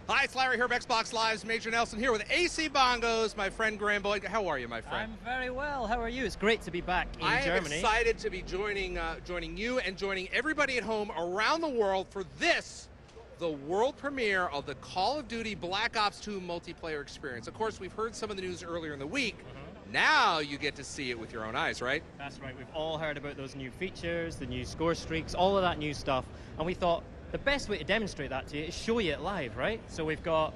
Hi, it's Larry here of Xbox Live's Major Nelson here with AC Bongos, my friend Graham Boyd. How are you, my friend? I'm very well. How are you? It's great to be back in Germany. I am excited to be joining you and joining everybody at home around the world for this, the world premiere of the Call of Duty Black Ops 2 multiplayer experience. Of course, we've heard some of the news earlier in the week. Now you get to see it with your own eyes, right? That's right. We've all heard about those new features, the new score streaks, all of that new stuff. And we thought the best way to demonstrate that to you is show you it live, right? So we've got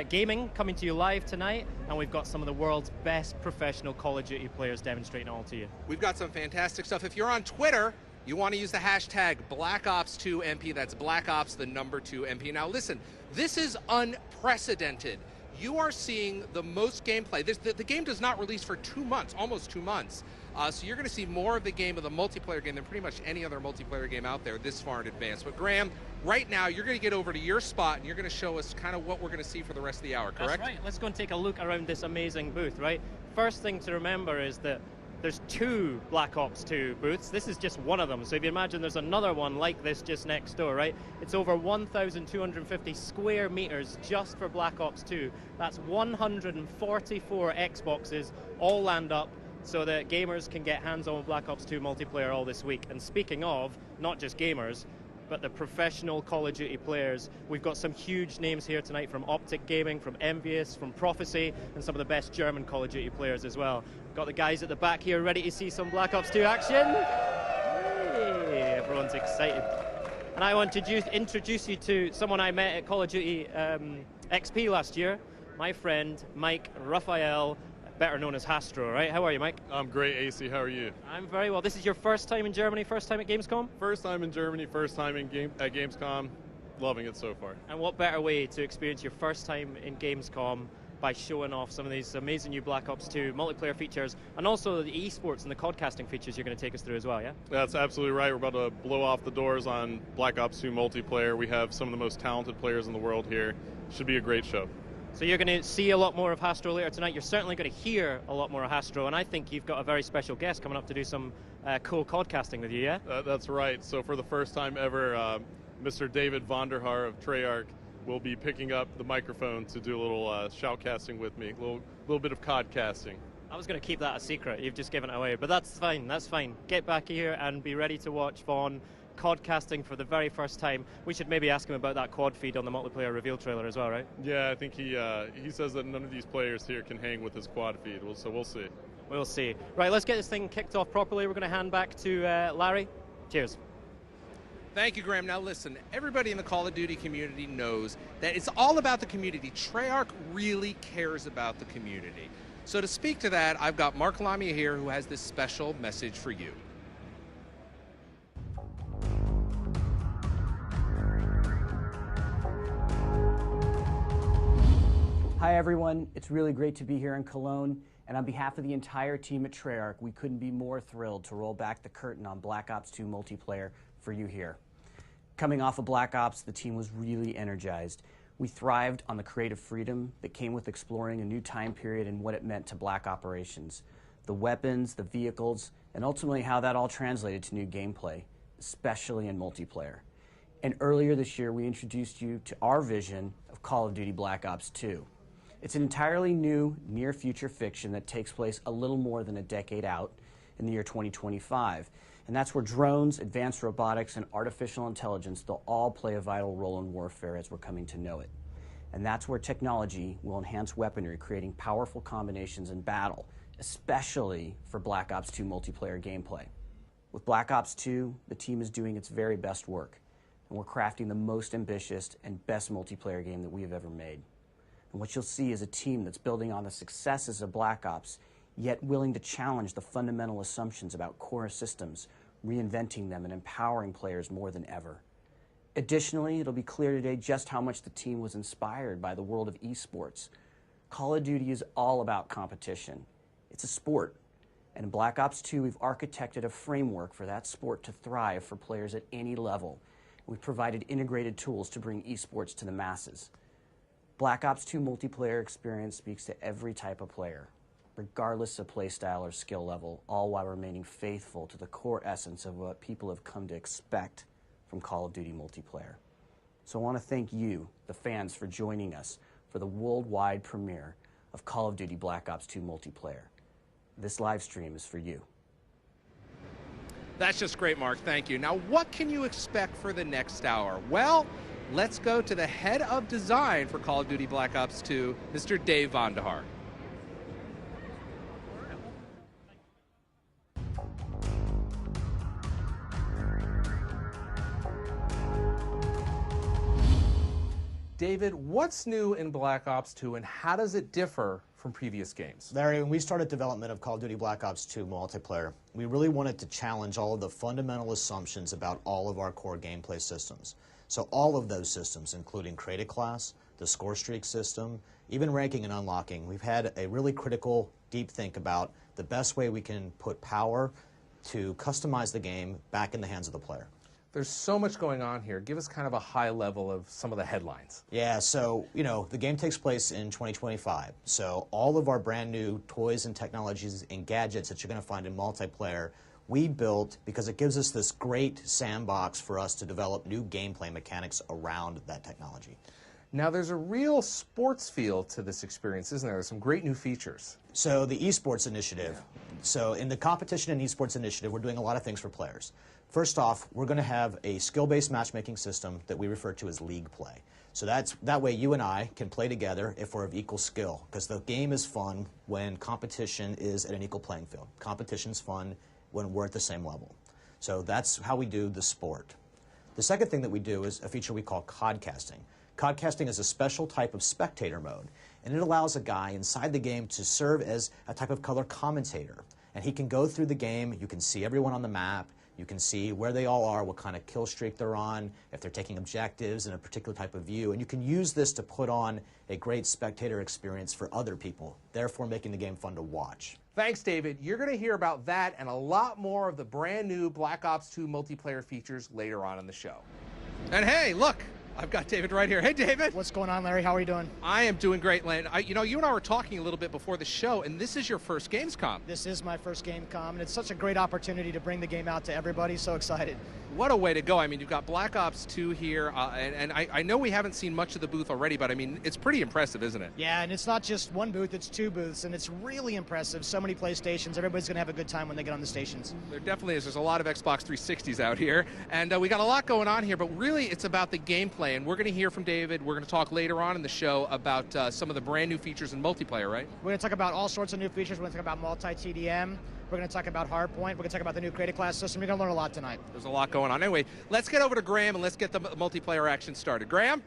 gaming coming to you live tonight, and we've got some of the world's best professional Call of Duty players demonstrating it all to you. We've got some fantastic stuff. If you're on Twitter, you want to use the hashtag BlackOps2MP. That's Black Ops, the number 2 MP. Now listen, this is unprecedented. You are seeing the most gameplay. The game does not release for 2 months, almost 2 months. So you're going to see more of the game, of the multiplayer game, than pretty much any other multiplayer game out there this far in advance. But Graham, right now, you're going to get over to your spot, and you're going to show us kind of what we're going to see for the rest of the hour, correct? That's right. Let's go and take a look around this amazing booth, right? First thing to remember is that there's 2 Black Ops 2 booths. This is just one of them. So if you imagine there's another one like this just next door, right? It's over 1,250 square meters just for Black Ops 2. That's 144 Xboxes all land up so that gamers can get hands-on with Black Ops 2 multiplayer all this week. And speaking of, not just gamers, but the professional Call of Duty players. We've got some huge names here tonight from Optic Gaming, from Envious, from Prophecy, and some of the best German Call of Duty players as well. Got the guys at the back here ready to see some Black Ops 2 action. Hey, everyone's excited. And I want to introduce you to someone I met at Call of Duty XP last year, my friend Mike Raphael, better known as Hastro, right? How are you, Mike? I'm great, AC. How are you? I'm very well. This is your first time in Germany, first time at Gamescom? First time in Germany, first time at Gamescom. Loving it so far. And what better way to experience your first time in Gamescom by showing off some of these amazing new Black Ops 2 multiplayer features, and also the esports and the codcasting features you're going to take us through as well, yeah? That's absolutely right. We're about to blow off the doors on Black Ops 2 multiplayer. We have some of the most talented players in the world here. Should be a great show. So you're going to see a lot more of Hastro later tonight. You're certainly going to hear a lot more of Hastro, and I think you've got a very special guest coming up to do some cool codcasting with you, yeah? That's right. So for the first time ever, Mr. David Vonderhaar of Treyarch will be picking up the microphone to do a little shoutcasting with me, a little bit of codcasting. I was going to keep that a secret. You've just given it away, but that's fine. That's fine. Get back here and be ready to watch Vaughn codcasting for the very first time. We should maybe ask him about that quad feed on the multiplayer reveal trailer as well, right? Yeah, I think he says that none of these players here can hang with his quad feed, so we'll see. We'll see. Right, let's get this thing kicked off properly. We're going to hand back to Larry. Cheers. Thank you, Graham. Now listen, everybody in the Call of Duty community knows that it's all about the community. Treyarch really cares about the community. So to speak to that, I've got Mark Lamia here who has this special message for you. Hi everyone, it's really great to be here in Cologne, and on behalf of the entire team at Treyarch, we couldn't be more thrilled to roll back the curtain on Black Ops 2 multiplayer for you here. Coming off of Black Ops, the team was really energized. We thrived on the creative freedom that came with exploring a new time period and what it meant to Black operations, the weapons, the vehicles, and ultimately how that all translated to new gameplay, especially in multiplayer. And earlier this year, we introduced you to our vision of Call of Duty Black Ops 2. It's an entirely new, near-future fiction that takes place a little more than a decade out in the year 2025. And that's where drones, advanced robotics, and artificial intelligence, they'll all play a vital role in warfare as we're coming to know it. And that's where technology will enhance weaponry, creating powerful combinations in battle, especially for Black Ops 2 multiplayer gameplay. With Black Ops 2, the team is doing its very best work, and we're crafting the most ambitious and best multiplayer game that we have ever made. And what you'll see is a team that's building on the successes of Black Ops, yet willing to challenge the fundamental assumptions about core systems, reinventing them and empowering players more than ever. Additionally, it'll be clear today just how much the team was inspired by the world of esports. Call of Duty is all about competition. It's a sport. And in Black Ops 2, we've architected a framework for that sport to thrive for players at any level. We've provided integrated tools to bring esports to the masses. Black Ops 2 multiplayer experience speaks to every type of player, regardless of playstyle or skill level, all while remaining faithful to the core essence of what people have come to expect from Call of Duty multiplayer. So I want to thank you, the fans, for joining us for the worldwide premiere of Call of Duty Black Ops 2 multiplayer. This live stream is for you. That's just great, Mark. Thank you. Now, what can you expect for the next hour? Well, let's go to the head of design for Call of Duty Black Ops 2, Mr. Dave Vandahar. David, what's new in Black Ops 2 and how does it differ from previous games? Larry, when we started development of Call of Duty Black Ops 2 multiplayer, we really wanted to challenge all of the fundamental assumptions about all of our core gameplay systems. So all of those systems, including Create a Class, the score streak system, even ranking and unlocking, we've had a really critical, deep think about the best way we can put power to customize the game back in the hands of the player. There's so much going on here. Give us kind of a high level of some of the headlines. Yeah, so, the game takes place in 2025. So all of our brand new toys and technologies and gadgets that you're going to find in multiplayer, we built because it gives us this great sandbox for us to develop new gameplay mechanics around that technology. Now, there's a real sports feel to this experience, isn't there? There's some great new features. So the esports initiative. So in the competition and esports initiative, we're doing a lot of things for players. First off, we're going to have a skill-based matchmaking system that we refer to as league play. So that way you and I can play together if we're of equal skill, because the game is fun when competition is at an equal playing field. Competition's fun when we're at the same level. So that's how we do the sport. The second thing that we do is a feature we call codcasting. Codcasting is a special type of spectator mode, and it allows a guy inside the game to serve as a type of color commentator. And he can go through the game, you can see everyone on the map, you can see where they all are, what kind of kill streak they're on, if they're taking objectives in a particular type of view. And you can use this to put on a great spectator experience for other people, therefore making the game fun to watch. Thanks, David. You're going to hear about that and a lot more of the brand new Black Ops 2 multiplayer features later on in the show. And hey, look, I've got David right here. Hey, David. What's going on, Larry? How are you doing? I am doing great, Lane. You and I were talking a little bit before the show, and this is your first Gamescom. This is my first Gamescom, and it's such a great opportunity to bring the game out to everybody. So excited. What a way to go. I mean, you've got Black Ops 2 here, and I know we haven't seen much of the booth already, but I mean, it's pretty impressive, isn't it? Yeah, and it's not just one booth, it's two booths, and it's really impressive. So many PlayStations. Everybody's going to have a good time when they get on the stations. There definitely is. There's a lot of Xbox 360s out here, and we got a lot going on here, but really it's about the gameplay, and we're going to hear from David. We're going to talk later on in the show about some of the brand new features in multiplayer, right? We're going to talk about all sorts of new features. We're going to talk about multi-TDM. We're going to talk about Hardpoint. We're going to talk about the new Create a Class system. You're going to learn a lot tonight. There's a lot going on. Anyway, let's get over to Graham and let's get the multiplayer action started. Graham?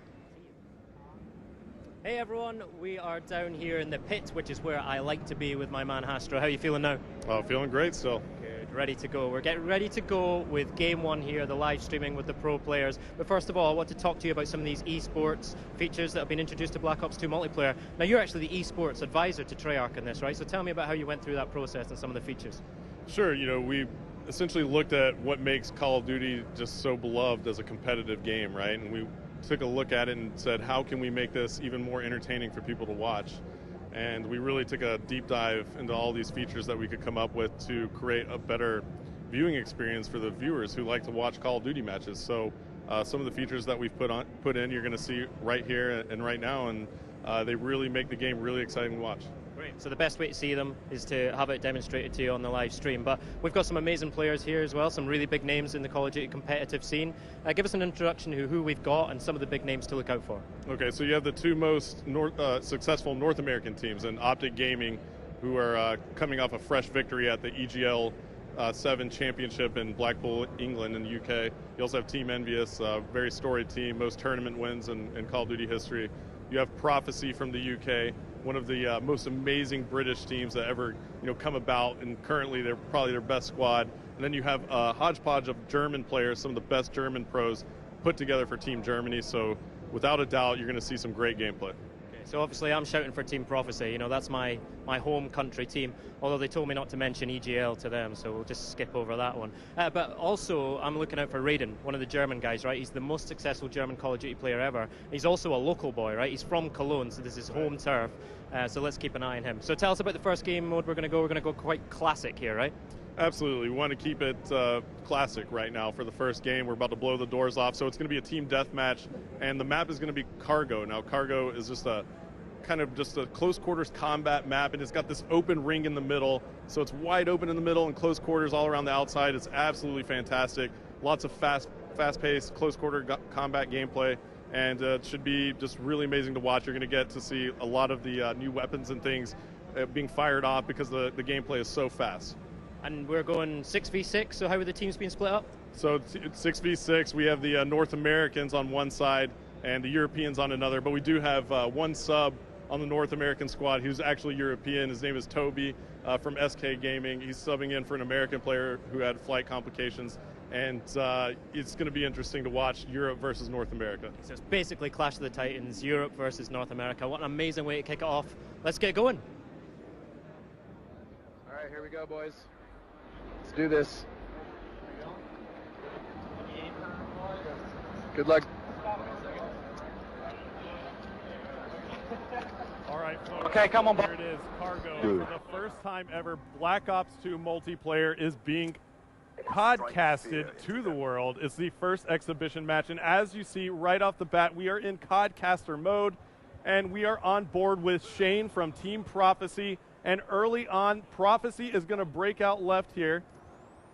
Hey everyone, we are down here in the pit, which is where I like to be with my man Hastro. How are you feeling now? Oh, feeling great still. Good, ready to go. We're getting ready to go with Game 1 here, the live streaming with the pro players. But first of all, I want to talk to you about some of these esports features that have been introduced to Black Ops 2 multiplayer. Now you're actually the esports advisor to Treyarch in this, right? So tell me about how you went through that process and some of the features. Sure, we essentially looked at what makes Call of Duty just so beloved as a competitive game, right? And we took a look at it and said, how can we make this even more entertaining for people to watch? And we really took a deep dive into all these features that we could come up with to create a better viewing experience for the viewers who like to watch Call of Duty matches. So some of the features that we've put in, you're going to see right here and right now, and they really make the game really exciting to watch. Great. So the best way to see them is to have it demonstrated to you on the live stream. But we've got some amazing players here as well, some really big names in the Call of Duty competitive scene. Give us an introduction to who we've got and some of the big names to look out for. Okay, so you have the two most successful North American teams in Optic Gaming, who are coming off a fresh victory at the EGL 7 championship in Blackpool, England, in the UK. You also have Team Envious, a very storied team, most tournament wins in Call of Duty history. You have Prophecy from the UK, one of the most amazing British teams that ever come about, and currently they're probably their best squad. And then you have a hodgepodge of German players, some of the best German pros put together for Team Germany. So without a doubt, you're going to see some great gameplay. So obviously I'm shouting for Team Prophecy, that's my home country team, although they told me not to mention EGL to them, so we'll just skip over that one. But also I'm looking out for Raiden, one of the German guys, right? He's the most successful German Call of Duty player ever. He's also a local boy, right? He's from Cologne, so this is home turf, so let's keep an eye on him. So tell us about the first game mode we're going to go. We're going to go quite classic here, right? Absolutely. We want to keep it classic right now for the first game. We're about to blow the doors off, so it's going to be a team deathmatch, and the map is going to be Cargo. Now, Cargo is just a close quarters combat map, and it's got this open ring in the middle, so it's wide open in the middle and close quarters all around the outside. It's absolutely fantastic. Lots of fast-paced, close quarter combat gameplay, and it should be just really amazing to watch. You're going to get to see a lot of the new weapons and things being fired off because the gameplay is so fast. And we're going 6v6, so how are the teams being split up? So it's 6v6. We have the North Americans on one side and the Europeans on another, but we do have one sub on the North American squad who's actually European. His name is Toby from SK Gaming. He's subbing in for an American player who had flight complications, and it's going to be interesting to watch Europe versus North America. So it's basically Clash of the Titans, Europe versus North America. What an amazing way to kick it off. Let's get going. All right, here we go, boys. Let's do this. Good luck. All right, folks. Okay, come on. Here it is, Cargo. For the first time ever, Black Ops 2 multiplayer is being podcasted to the world. It's the first exhibition match, and as you see right off the bat, we are in Codcaster mode, and we are on board with Shane from Team Prophecy. And early on, Prophecy is going to break out left here.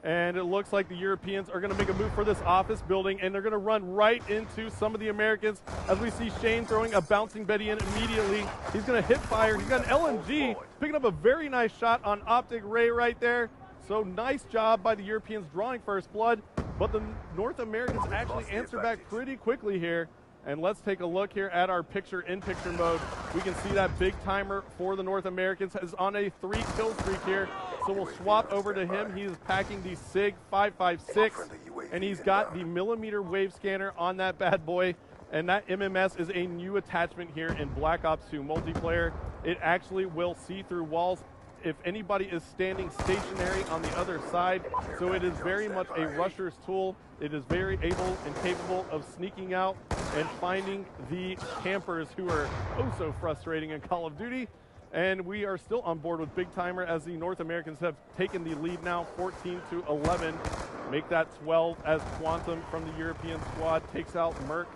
And it looks like the Europeans are going to make a move for this office building, and they're going to run right into some of the Americans as we see Shane throwing a bouncing Betty in immediately. He's going to hit fire. He's got an LMG, picking up a very nice shot on Optic Ray right there. So nice job by the Europeans drawing first blood, but the North Americans actually answer back pretty quickly here. And let's take a look here at our picture-in-picture mode. We can see that big timer for the North Americans is on a 3-kill streak here. So we'll swap over to him. He's packing the SIG 556, and he's got the millimeter wave scanner on that bad boy. And that MMS is a new attachment here in Black Ops 2 multiplayer. It actually will see through walls if anybody is standing stationary on the other side. So it is very much a rusher's tool. It is very able and capable of sneaking out and finding the campers who are oh so frustrating in Call of Duty. And we are still on board with Big Timer as the North Americans have taken the lead now, 14-11. Make that 12 as Quantum from the European squad takes out Merc.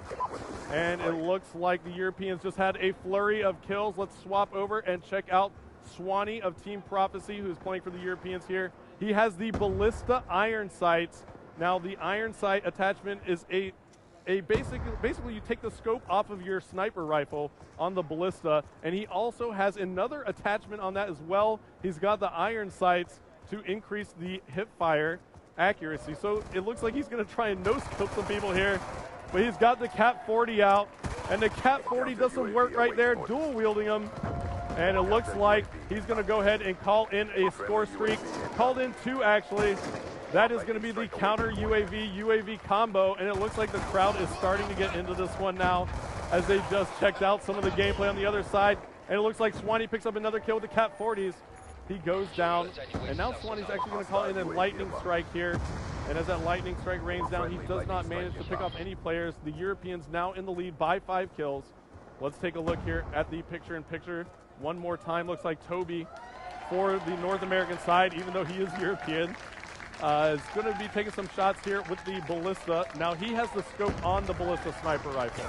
And it looks like the Europeans just had a flurry of kills. Let's swap over and check out Swanee of Team Prophecy, who's playing for the Europeans here. He has the Ballista iron sights. Now the iron sight attachment is basically you take the scope off of your sniper rifle on the Ballista, and he also has another attachment on that as well. He's got the iron sights to increase the hip fire accuracy. So it looks like he's going to try and no-scope some people here, but he's got the Cap 40 out, and the Cap 40 does some work right there, dual wielding him. And it looks like he's going to go ahead and call in a score streak. Called in 2, actually. That is going to be the counter UAV combo, and it looks like the crowd is starting to get into this one now as they just checked out some of the gameplay on the other side. And it looks like Swanee picks up another kill with the Cap 40s. He goes down, and now Swanee's actually going to call in a lightning strike here. And as that lightning strike rains down, he does not manage to pick off any players. The Europeans now in the lead by 5 kills. Let's take a look here at the picture-in-picture. One more time, looks like Toby for the North American side, even though he is European, is going to be taking some shots here with the Ballista. Now he has the scope on the Ballista sniper rifle.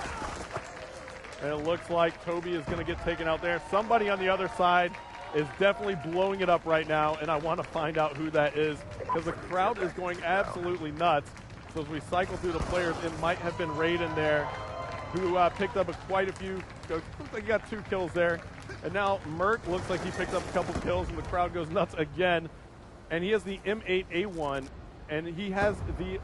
And it looks like Toby is going to get taken out there. Somebody on the other side is definitely blowing it up right now, and I want to find out who that is because the crowd is going absolutely nuts. So as we cycle through the players, it might have been Raiden there who picked up quite a few. Looks like he got 2 kills there. And now Merc looks like he picked up a couple kills, and the crowd goes nuts again. And he has the M8A1, and he has the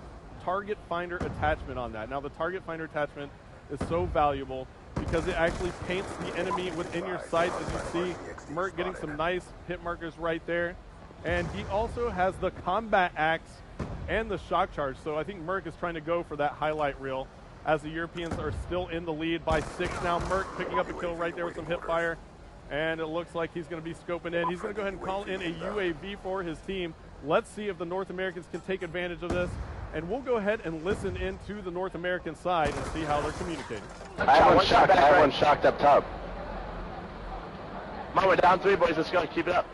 target finder attachment on that. Now the target finder attachment is so valuable because it actually paints the enemy within your sights, as you see Merc getting some nice hit markers right there. And he also has the combat axe and the shock charge. So I think Merc is trying to go for that highlight reel as the Europeans are still in the lead by 6 now. Merc picking up a kill right there with some hip fire. And it looks like he's going to be scoping in. He's going to go ahead and call in a UAV for his team. Let's see if the North Americans can take advantage of this. And we'll go ahead and listen into the North American side and see how they're communicating. I have one shocked up top. Come on, we're down 3, boys. Let's go. Keep it up.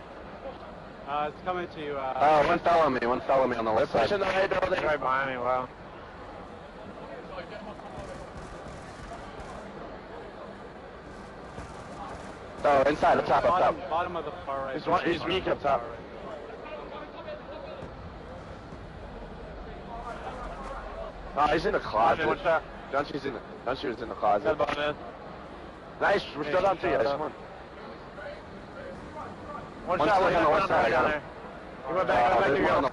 It's coming to you. One follow me on the left side. Pushing the right building. Right behind me, wow. Oh, inside, up top. Bottom of the far right. He's weak up top. Oh, he's in the closet. One shot. Gunshy's in the closet. Nice, we're still down 2 guys, come on. One shot, on the west side, I got him. He went back to you.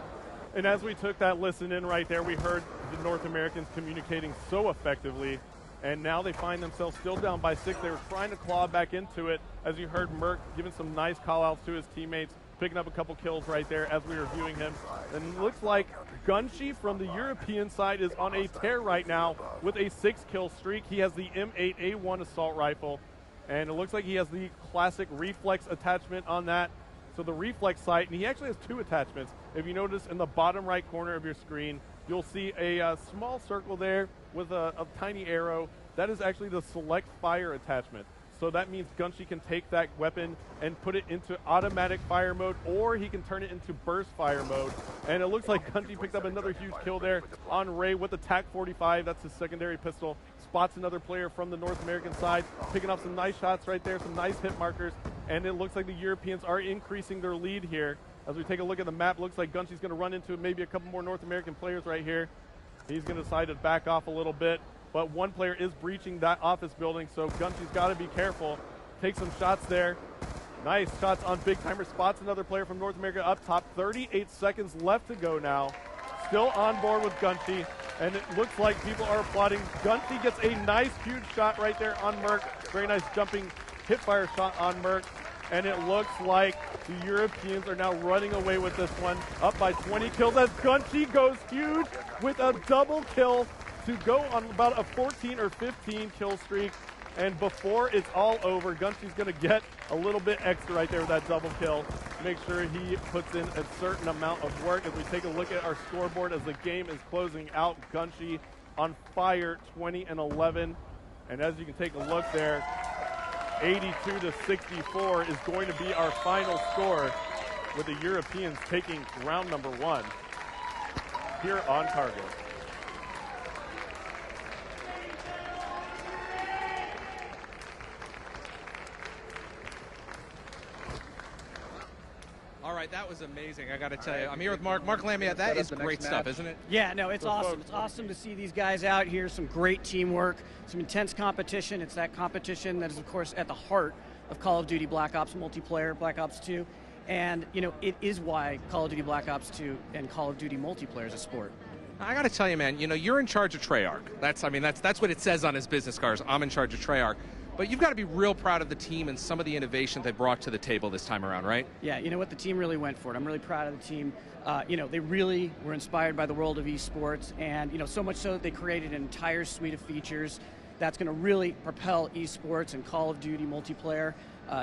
And as we took that listen in right there, we heard the North Americans communicating so effectively, and now they find themselves still down by 6. They were trying to claw back into it, as you heard Merck giving some nice call-outs to his teammates, picking up a couple kills right there as we were viewing him. And it looks like Gunshy from the European side is on a tear right now with a 6-kill streak. He has the M8A1 assault rifle, and it looks like he has the classic reflex attachment on that. So the reflex sight, and he actually has 2 attachments. If you notice in the bottom right corner of your screen, you'll see a small circle there with a tiny arrow. That is actually the select fire attachment. So that means Gunshy can take that weapon and put it into automatic fire mode, or he can turn it into burst fire mode. And it looks like Gunshy picked up another huge kill there on Ray with the TAC-45. That's his secondary pistol. Spots another player from the North American side, picking up some nice shots right there, some nice hit markers. And it looks like the Europeans are increasing their lead here. As we take a look at the map, looks like Gunshy's going to run into maybe a couple more North American players right here. He's going to decide to back off a little bit. But one player is breaching that office building, so Gunshy's got to be careful. Take some shots there. Nice shots on Big Timer. Spots another player from North America up top. 38 seconds left to go now. Still on board with Gunshy, and it looks like people are applauding. Gunshy gets a nice, huge shot right there on Merck. Very nice jumping hip-fire shot on Merck. And it looks like the Europeans are now running away with this one. Up by 20 kills as Gunshy goes huge with a double kill to go on about a 14 or 15 kill streak. And before it's all over, Gunshy's going to get a little bit extra right there with that double kill. Make sure he puts in a certain amount of work. As we take a look at our scoreboard as the game is closing out, Gunshy on fire, 20 and 11. And as you can take a look there, 82 to 64 is going to be our final score, with the Europeans taking round number 1 here on Cargo. All right, that was amazing. I got to tell you, I'm here with Mark. Mark Lamia, that is great stuff, isn't it? Yeah, no, it's awesome. It's awesome to see these guys out here, some great teamwork, some intense competition. It's that competition that is, of course, at the heart of Call of Duty Black Ops multiplayer, Black Ops 2. And, you know, it is why Call of Duty Black Ops 2 and Call of Duty multiplayer is a sport. I got to tell you, man, you know, you're in charge of Treyarch. That's what it says on his business cards. I'm in charge of Treyarch. But you've got to be real proud of the team and some of the innovation they brought to the table this time around, right? Yeah, you know what? The team really went for it. I'm really proud of the team. You know, they really were inspired by the world of esports, and, you know, so much so that they created an entire suite of features that's going to really propel esports and Call of Duty multiplayer.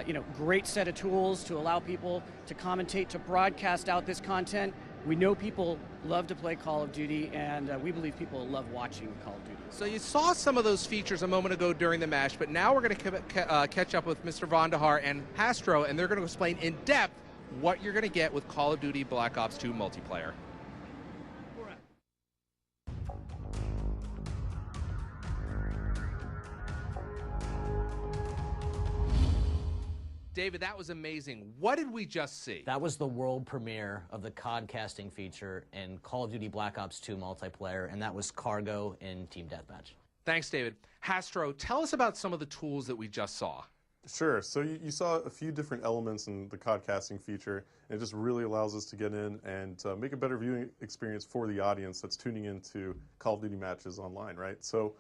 You know, great set of tools to allow people to commentate, to broadcast out this content. We know people love to play Call of Duty, and we believe people love watching Call of Duty. So you saw some of those features a moment ago during the match, but now we're going to catch up with Mr. Vandahar and Hastro, and they're going to explain in depth what you're going to get with Call of Duty Black Ops 2 multiplayer. David, that was amazing. What did we just see? That was the world premiere of the codcasting feature in Call of Duty Black Ops 2 multiplayer, and that was Cargo in Team Deathmatch. Thanks, David. Hastro, tell us about some of the tools that we just saw. Sure. So you saw a few different elements in the codcasting feature, and it just really allows us to get in and make a better viewing experience for the audience that's tuning into Call of Duty matches online, right? So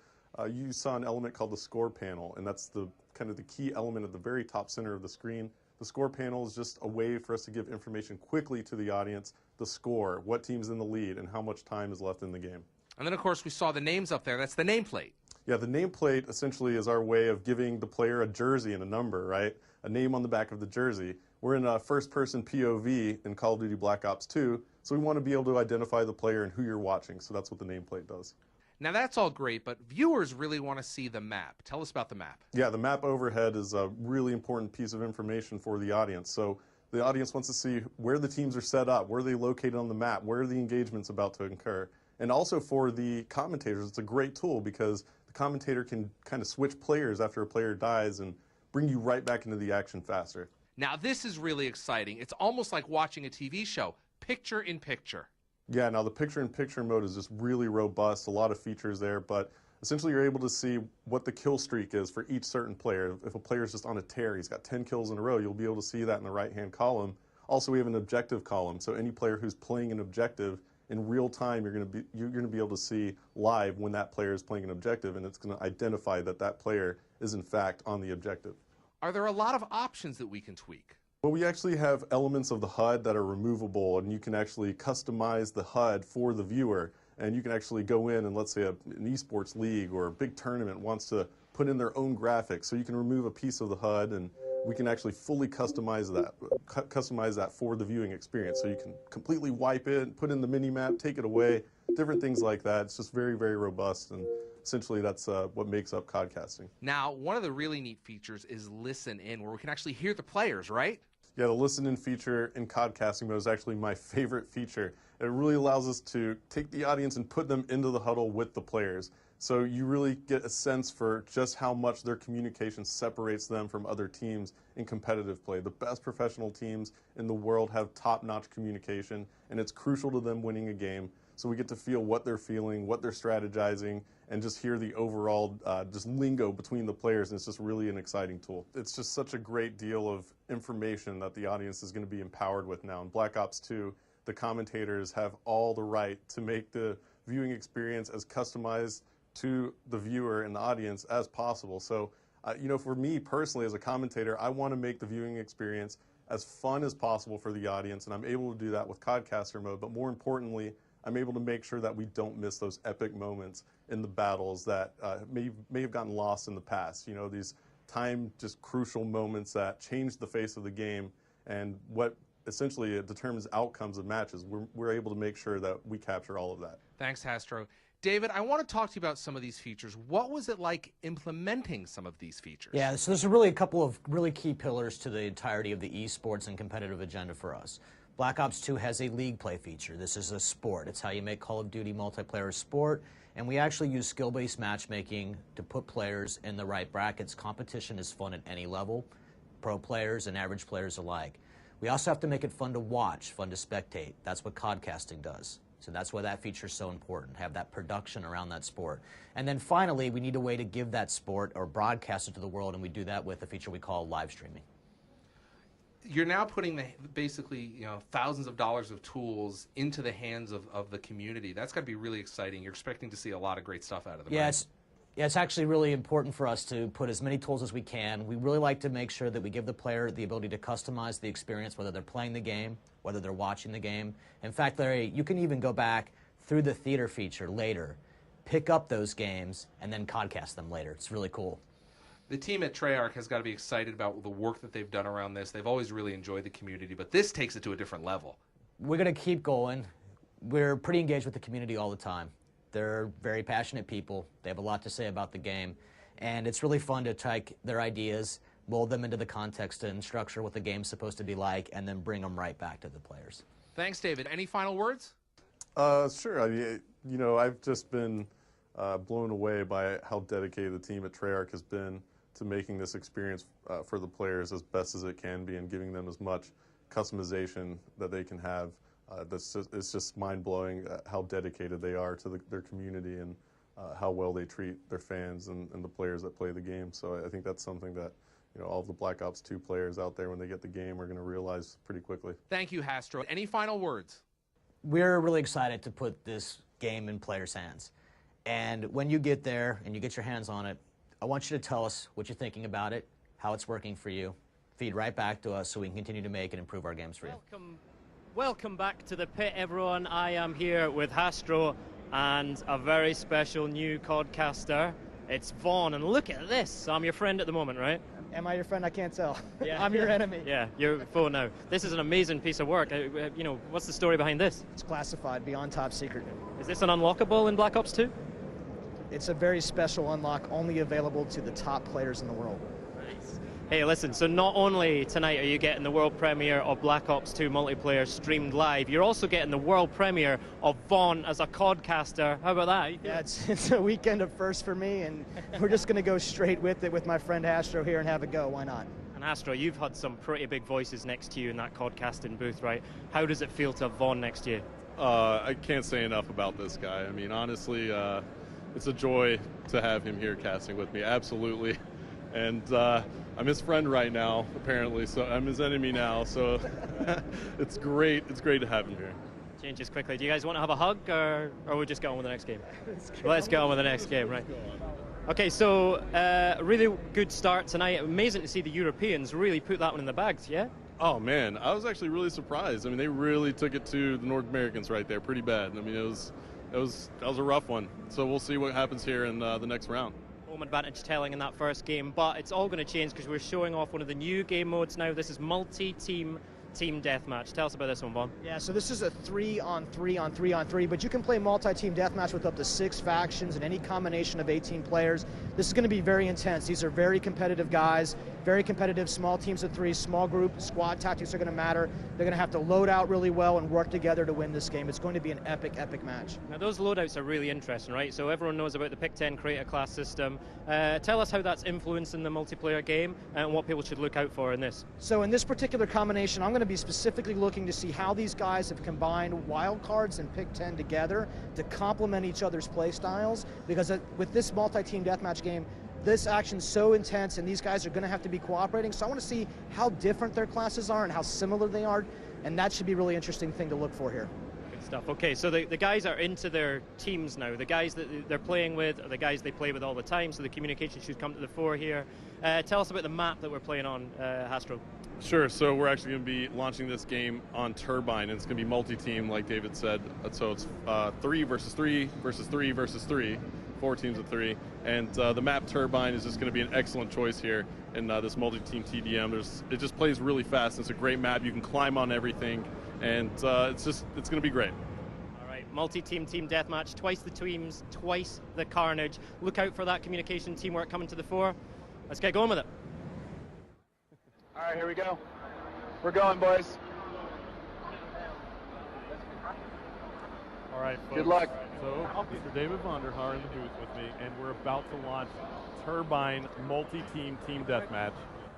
you saw an element called the score panel, and that's the kind of the key element at the very top center of the screen. The score panel is just a way for us to give information quickly to the audience, the score, what team's in the lead, and how much time is left in the game. And then, of course, we saw the names up there. That's the nameplate. Yeah, the nameplate essentially is our way of giving the player a jersey and a number, right? A name on the back of the jersey. We're in a first-person POV in Call of Duty Black Ops 2, so we want to be able to identify the player and who you're watching, so that's what the nameplate does. Now, that's all great, but viewers really want to see the map. Tell us about the map. Yeah, the map overhead is a really important piece of information for the audience. So The audience wants to see where the teams are set up, where they're located on the map, where the engagement's about to occur. And also for the commentators, it's a great tool because the commentator can kind of switch players after a player dies and bring you right back into the action faster. Now this is really exciting. It's almost like watching a TV show, picture in picture. Yeah, now the picture-in-picture mode is just really robust, a lot of features there, but essentially you're able to see what the kill streak is for each certain player. If a player is just on a tear, he's got 10 kills in a row, you'll be able to see that in the right-hand column. Also, we have an objective column, so any player who's playing an objective in real time, you're going to be able to see live when that player is playing an objective, and it's going to identify that that player is in fact on the objective. Are there a lot of options that we can tweak? Well, we actually have elements of the HUD that are removable, and you can actually customize the HUD for the viewer. And you can actually go in and, let's say an esports league or a big tournament wants to put in their own graphics, so you can remove a piece of the HUD and we can actually fully customize that for the viewing experience. So you can completely wipe it, put in the mini map, take it away, different things like that. It's just very, very robust, and essentially that's what makes up codcasting. Now, one of the really neat features is listen in, where we can actually hear the players, right? Yeah, the listen in feature in codcasting mode is actually my favorite feature. It really allows us to take the audience and put them into the huddle with the players. So you really get a sense for just how much their communication separates them from other teams in competitive play. The best professional teams in the world have top-notch communication, and it's crucial to them winning a game. So we get to feel what they're feeling, what they're strategizing, and just hear the overall just lingo between the players, and it's just really an exciting tool. It's just such a great deal of information that the audience is going to be empowered with now. In Black Ops 2, the commentators have all the right to make the viewing experience as customized to the viewer and the audience as possible. So, you know, for me personally as a commentator, I want to make the viewing experience as fun as possible for the audience, and I'm able to do that with Codcaster mode, but more importantly, I'm able to make sure that we don't miss those epic moments in the battles that may have gotten lost in the past. You know, these just crucial moments that change the face of the game, and what essentially it determines outcomes of matches. We're able to make sure that we capture all of that. Thanks, Hastro. David, I want to talk to you about some of these features. What was it like implementing some of these features? Yeah, so there's really a couple of really key pillars to the entirety of the esports and competitive agenda for us. Black Ops 2 has a league play feature. This is a sport. It's how you make Call of Duty multiplayer a sport, and we actually use skill-based matchmaking to put players in the right brackets. Competition is fun at any level, pro players and average players alike. We also have to make it fun to watch, fun to spectate. That's what codcasting does. So that's why that feature is so important, have that production around that sport. And then finally, we need a way to give that sport or broadcast it to the world, and we do that with a feature we call live streaming. You're now putting basically, you know, thousands of dollars of tools into the hands of the community. That's got to be really exciting. You're expecting to see a lot of great stuff out of them. Yeah, it's actually really important for us to put as many tools as we can. We really like to make sure that we give the player the ability to customize the experience, whether they're playing the game, whether they're watching the game. In fact, Larry, you can even go back through the theater feature later, pick up those games, and then codcast them later. It's really cool. The team at Treyarch has got to be excited about the work that they've done around this. They've always really enjoyed the community, but this takes it to a different level. We're going to keep going. We're pretty engaged with the community all the time. They're very passionate people. They have a lot to say about the game, and it's really fun to take their ideas, mold them into the context and structure what the game's supposed to be like, and then bring them right back to the players. Thanks, David. Any final words? Sure. I mean, you know, I've just been blown away by how dedicated the team at Treyarch has been to making this experience for the players as best as it can be and giving them as much customization that they can have. It's just mind-blowing how dedicated they are to their community and how well they treat their fans and the players that play the game. So I think that's something that, you know, all of the Black Ops 2 players out there when they get the game are going to realize pretty quickly. Thank you, Hastro. Any final words? We're really excited to put this game in players' hands. And when you get there and you get your hands on it, I want you to tell us what you're thinking about it, how it's working for you. Feed right back to us so we can continue to make and improve our games for you. Welcome back to the pit, everyone. I am here with Hastro and a very special new codcaster. It's Vaughn, and look at this. I'm your friend at the moment, right? Am I your friend? I can't tell. Yeah. I'm your enemy. Yeah, you're foe now. This is an amazing piece of work. You know, what's the story behind this? It's classified beyond top secret. Is this an unlockable in Black Ops 2? It's a very special unlock only available to the top players in the world. Nice. Hey, listen, so not only tonight are you getting the world premiere of Black Ops 2 multiplayer streamed live, you're also getting the world premiere of Vaughn as a codcaster. How about that? Yeah, it's a weekend of first for me, and we're just going to go straight with it with my friend Astro here and have a go. Why not? And Astro, you've had some pretty big voices next to you in that codcasting booth, right? How does it feel to have Vaughn next to you? I can't say enough about this guy. I mean, honestly, it's a joy to have him here casting with me, absolutely. And I'm his friend right now, apparently, so I'm his enemy now, so it's great to have him here. Changes quickly. Do you guys want to have a hug, or we just get on with the next game? Let's get on with the next game, right? Okay, so really good start tonight. Amazing to see the Europeans really put that one in the bags, yeah? Oh man, I was actually really surprised. I mean, they really took it to the North Americans right there, pretty bad. I mean, that was a rough one. So we'll see what happens here in the next round. Home advantage telling in that first game, but it's all going to change because we're showing off one of the new game modes now. This is multi-team team deathmatch. Tell us about this one, Vaughn. Yeah, so this is a 3-on-3-on-3-on-3, but you can play multi-team deathmatch with up to 6 factions and any combination of 18 players. This is going to be very intense. These are very competitive guys, very competitive small teams of 3, small group, squad tactics are going to matter. They're going to have to load out really well and work together to win this game. It's going to be an epic, epic match. Now those loadouts are really interesting, right? So everyone knows about the Pick 10 creator class system. Tell us how that's influencing the multiplayer game and what people should look out for in this. So in this particular combination, I'm going to be specifically looking to see how these guys have combined wildcards and Pick 10 together to complement each other's play styles, because with this multi-team deathmatch game, this action's so intense and these guys are going to have to be cooperating, so I want to see how different their classes are and how similar they are, and that should be a really interesting thing to look for here. Good stuff. Okay, so the guys are into their teams now. The guys that they're playing with are the guys they play with all the time, so the communication should come to the fore here. Tell us about the map that we're playing on, Hastro. Sure, so we're actually going to be launching this game on Turbine, and it's going to be multi-team, like David said. So it's 3 versus 3 versus 3 versus 3, 4 teams of 3. And the map Turbine is just going to be an excellent choice here in this multi-team TDM. It just plays really fast. It's a great map. You can climb on everything, and it's going to be great. All right, multi-team team deathmatch, twice the teams, twice the carnage. Look out for that communication teamwork coming to the fore. Let's get going with it. All right, here we go. We're going, boys. All right, folks. Good luck. So, Mr. David Vonderhaar in the booth with me, and we're about to launch Turbine multi-team team deathmatch.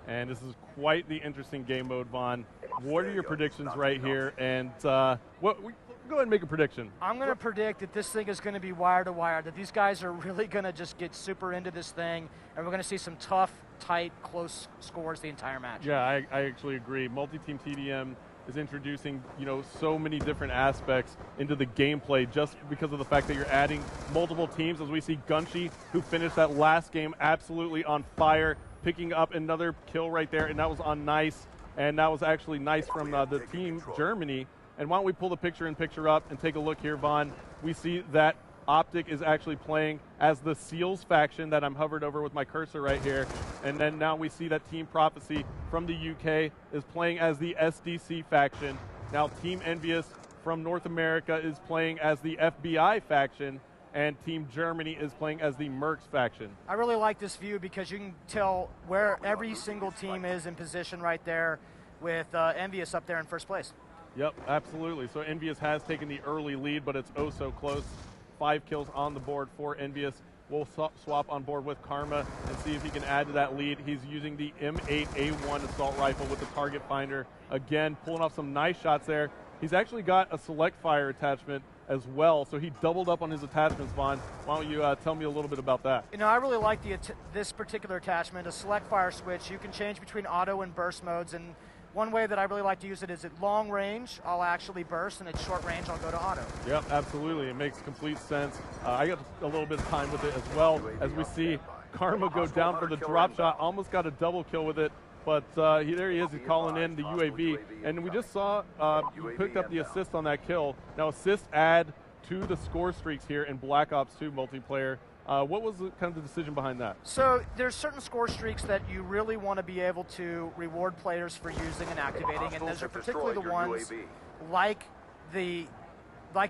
And this is quite the interesting game mode, Vaughn. What are your predictions right here? And go ahead and make a prediction. I'm going to predict that this thing is going to be wire to wire, that these guys are really going to just get super into this thing, and we're going to see some tough, tight, close scores the entire match. Yeah, I actually agree. Multi-team TDM is introducing, so many different aspects into the gameplay just because of the fact that you're adding multiple teams, as we see Gunshi, who finished that last game absolutely on fire, picking up another kill right there, and that was on Nice, and that was actually nice from the team Germany. And why don't we pull the picture-in-picture up and take a look here, Vaughn. We see that Optic is actually playing as the Seals faction that I'm hovered over with my cursor right here. And then now we see that Team Prophecy from the UK is playing as the SDC faction. Now Team Envious from North America is playing as the FBI faction, and Team Germany is playing as the Mercs faction. I really like this view because you can tell where every single team is in position right there, with Envious up there in first place. Yep, absolutely. So Envious has taken the early lead, but it's oh so close. 5 kills on the board for Envious. We'll swap on board with Karma and see if he can add to that lead. He's using the M8A1 assault rifle with the target finder. Again, pulling off some nice shots there. He's actually got a select fire attachment as well, so he doubled up on his attachments, Vaughn. Why don't you tell me a little bit about that? I really like this particular attachment, a select fire switch. You can change between auto and burst modes, and one way that I really like to use it is at long range, I'll actually burst, and at short range, I'll go to auto. Yep, absolutely. It makes complete sense. I got a little bit of time with it as well, as we see Karma go down for the drop shot, almost got a double kill with it, but there he is, he's calling in the UAV, and we just saw he picked up the assist on that kill. Now assists add to the score streaks here in Black Ops 2 multiplayer. What was kind of the decision behind that? So there's certain score streaks that you really want to be able to reward players for using and activating, and those are particularly the ones like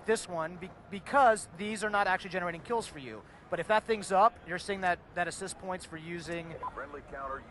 this one, because these are not actually generating kills for you. But if that thing's up, you're seeing that assist points for using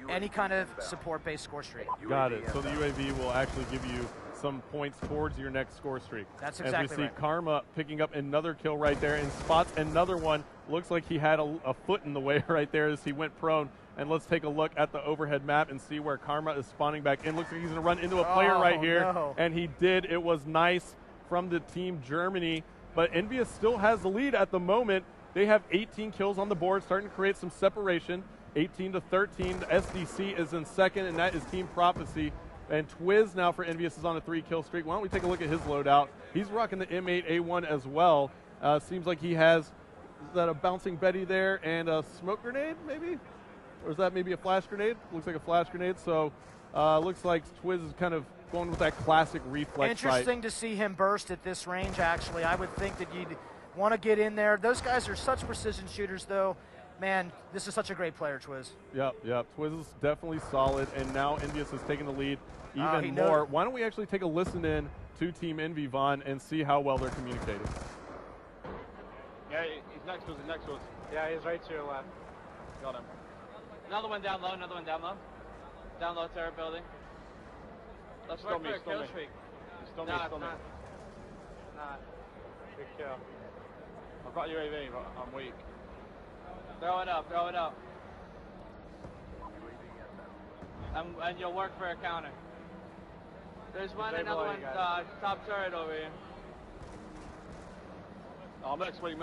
any kind of support-based score streak. Got it. So the UAV will actually give you some points towards your next score streak. That's exactly As we see right. Karma picking up another kill right there and spots another one. Looks like he had a foot in the way right there as he went prone. And let's take a look at the overhead map and see where Karma is spawning back in. Looks like he's going to run into a player right here. No. And he did. It was nice from the team Germany. But Envious still has the lead at the moment. They have 18 kills on the board, starting to create some separation. 18 to 13. The SDC is in second, and that is Team Prophecy. And Twiz now for Envious is on a 3-kill streak. Why don't we take a look at his loadout? He's rocking the M8A1 as well. Seems like he has, is that a bouncing Betty there and a smoke grenade maybe? Or is that maybe a flash grenade? Looks like a flash grenade. So looks like Twiz is kind of going with that classic reflex sight. Interesting to see him burst at this range, actually. I would think that you'd want to get in there. Those guys are such precision shooters, though. Man, this is such a great player, Twiz. Yep. Twiz is definitely solid, and now Envious is taking the lead even knows. more. Why don't we actually take a listen in to Team Envy, Vaughn, and see how well they're communicating? Yeah, he's next to us, Yeah, he's right to your left. Got him. Another one down low, another one down low. Down low, turret building. Let's work for a kill streak. Stun me. Nah. Good kill. I've got UAV, but I'm weak. Throw it up. And you'll work for a counter. There's one, another one, top turret over here. Oh, next week.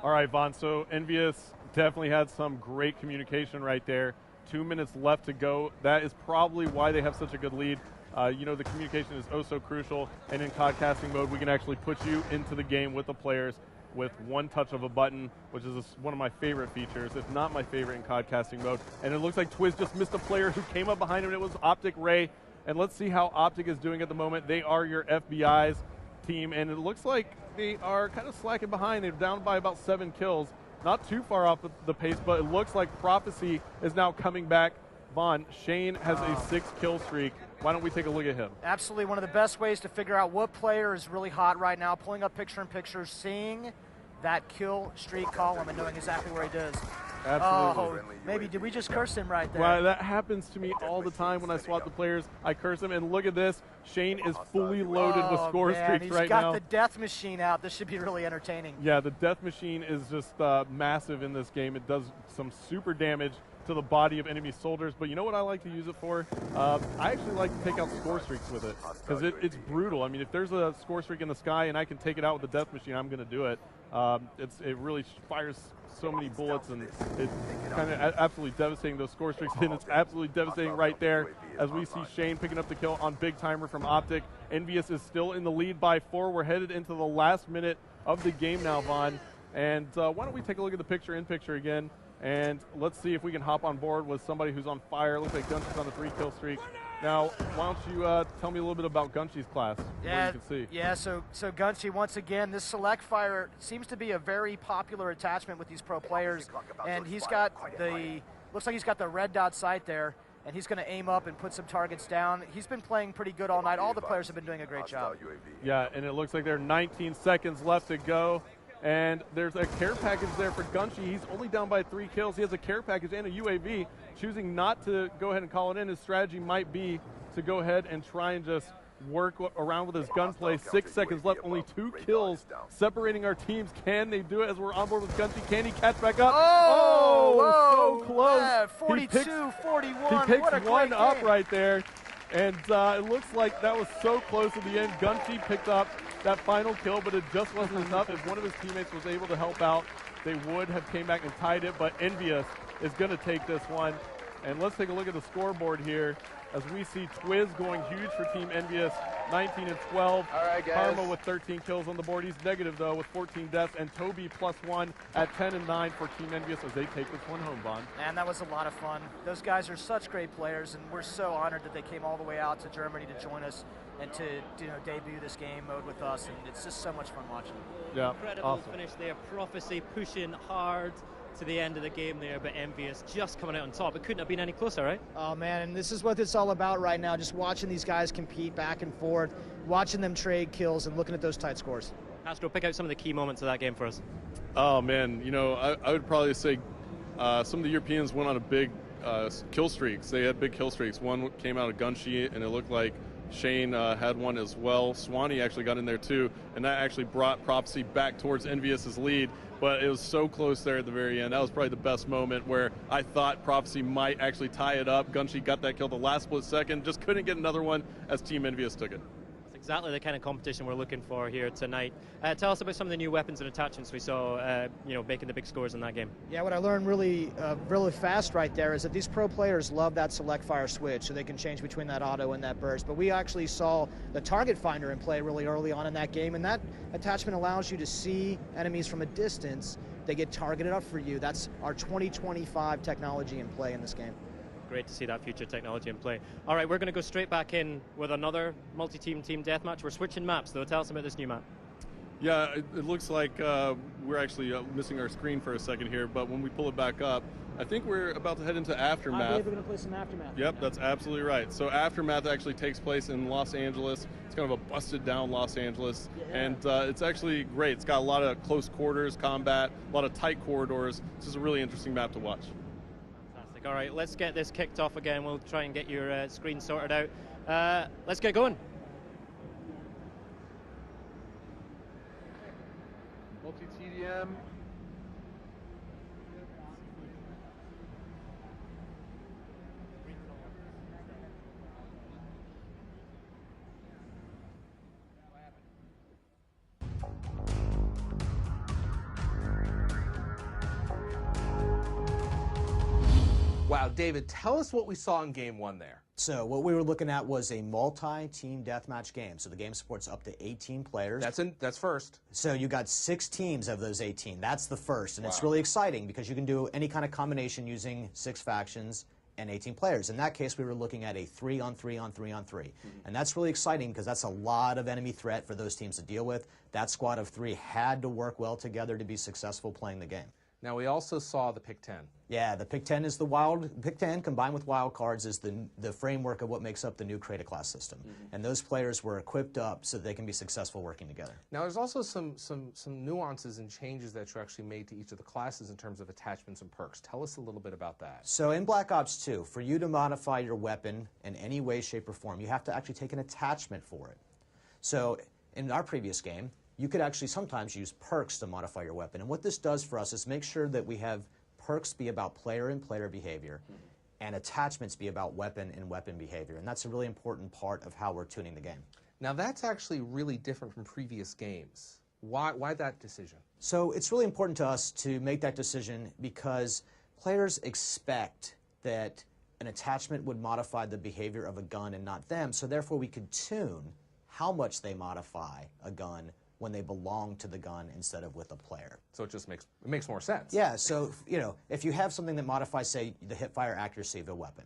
All right, Vaughn, so Envious definitely had some great communication right there. 2 minutes left to go. That is probably why they have such a good lead. The communication is oh so crucial, and in COD casting mode, we can actually put you into the game with the players with one touch of a button, which is one of my favorite features, if not my favorite in COD casting mode. And it looks like Twiz just missed a player who came up behind him, and it was Optic Ray. And let's see how Optic is doing at the moment. They are your FBI's team, and it looks like they are kind of slacking behind. They're down by about 7 kills. Not too far off the pace, but it looks like Prophecy is now coming back. Vaughn, Shane has a 6-kill streak. Why don't we take a look at him? Absolutely one of the best ways to figure out what player is really hot right now, pulling up picture-in-picture, seeing that kill streak column and knowing exactly where he does. Absolutely. Oh, maybe did we just curse him right there? Well, that happens to me all the time when I swap the players. I curse him, and look at this. Shane is fully loaded with score streaks right now. He's got the death machine out. This should be really entertaining. Yeah, the death machine is just massive in this game. It does some super damage to the body of enemy soldiers, but you know what I like to use it for? I actually like to take out score streaks with it, because it's brutal. I mean, if there's a score streak in the sky and I can take it out with the death machine, I'm going to do it. It really fires so many bullets, and it's kind of absolutely devastating, those score streaks, and it's absolutely devastating right there as we see Shane picking up the kill on Big Timer from Optic. Envious is still in the lead by 4. We're headed into the last minute of the game now, Vaughn, and why don't we take a look at the picture-in-picture again, and let's see if we can hop on board with somebody who's on fire. Looks like Gunshy's on a 3-kill streak. Now, why don't you tell me a little bit about Gunshy's class, Yeah, you can see. Yeah, so Gunshy, once again, this select fire seems to be a very popular attachment with these pro players, and he's got looks like he's got the red dot sight there, and he's going to aim up and put some targets down. He's been playing pretty good all night. All the players have been doing a great job. Yeah, and it looks like there are 19 seconds left to go. And there's a care package there for Gunshy. He's only down by 3 kills. He has a care package and a UAV. Choosing not to go ahead and call it in, his strategy might be to go ahead and try and just work around with his gunplay. 6 seconds left, only 2 kills separating our teams. Can they do it as we're on board with Gunshy? Can he catch back up? Oh, so close. Yeah, 42-41. He picks what a one great up game. right there. And it looks like that was so close at the end. Gunshy picked up that final kill, but it just wasn't enough. If one of his teammates was able to help out, they would have came back and tied it, but Envious is going to take this one. And let's take a look at the scoreboard here as we see Twiz going huge for Team Envious, 19 and 12. All right, guys. Karma with 13 kills on the board. He's negative, though, with 14 deaths. And Toby +1 at 10 and 9 for Team Envious as they take this one home, Vaughn. And that was a lot of fun. Those guys are such great players, and we're so honored that they came all the way out to Germany to join us and to debut this game mode with us. And it's just so much fun watching. Yeah, Incredible awesome. finish there. Prophecy pushing hard to the end of the game there, but Envious just coming out on top. It couldn't have been any closer, right? Oh man, and this is what it's all about right now, just watching these guys compete back and forth, watching them trade kills and looking at those tight scores. Astro, pick out some of the key moments of that game for us. Oh man, you know, I would probably say some of the Europeans went on a big kill streaks. They had big kill streaks. One came out of Gunshi, and it looked like Shane had one as well. Swanee actually got in there too, and that actually brought Prophecy back towards Envious's lead, but it was so close there at the very end. That was probably the best moment where I thought Prophecy might actually tie it up. Gunshi got that kill the last split second, just couldn't get another one as Team Envious took it. Exactly the kind of competition we're looking for here tonight. Tell us about some of the new weapons and attachments we saw, making the big scores in that game. Yeah, what I learned really fast right there is that these pro players love that select fire switch, so they can change between that auto and that burst. But we actually saw the target finder in play really early on in that game, and that attachment allows you to see enemies from a distance. They get targeted up for you. That's our 2025 technology in play in this game. Great to see that future technology in play. All right, we're going to go straight back in with another multi-team team deathmatch. We're switching maps, though. Tell us about this new map. Yeah, it looks like we're actually missing our screen for a second here, but when we pull it back up, I think we're about to head into Aftermath. I believe we're going to play some Aftermath. Yep, that's absolutely right. So Aftermath actually takes place in Los Angeles. It's kind of a busted down Los Angeles, and it's actually great. It's got a lot of close quarters combat, a lot of tight corridors. This is a really interesting map to watch. All right, let's get this kicked off again. We'll try and get your screen sorted out. Let's get going. Multi-TDM. Wow, David, tell us what we saw in Game 1 there. So what we were looking at was a multi-team deathmatch game. So the game supports up to 18 players. That's first. So you got 6 teams of those 18. That's the first, and it's really exciting because you can do any kind of combination using 6 factions and 18 players. In that case, we were looking at a 3-on-3-on-3-on-3. And that's really exciting because that's a lot of enemy threat for those teams to deal with. That squad of 3 had to work well together to be successful playing the game. Now, we also saw the Pick 10. Yeah, the Pick 10 is Pick 10 combined with wild cards is the framework of what makes up the new Create a Class system. And those players were equipped up so they can be successful working together. Now, there's also some nuances and changes that you actually made to each of the classes in terms of attachments and perks. Tell us a little bit about that. So in Black Ops 2, for you to modify your weapon in any way, shape, or form, you have to actually take an attachment for it. So in our previous game, you could actually sometimes use perks to modify your weapon. And what this does for us is make sure that we have perks be about player and player behavior, and attachments be about weapon and weapon behavior. And that's a really important part of how we're tuning the game. Now, that's actually really different from previous games. Why that decision? So it's really important to us to make that decision because players expect that an attachment would modify the behavior of a gun and not them, so therefore we could tune how much they modify a gun when they belong to the gun instead of with a player. So it just makes more sense. Yeah, so if you have something that modifies, say, the hip-fire accuracy of a weapon,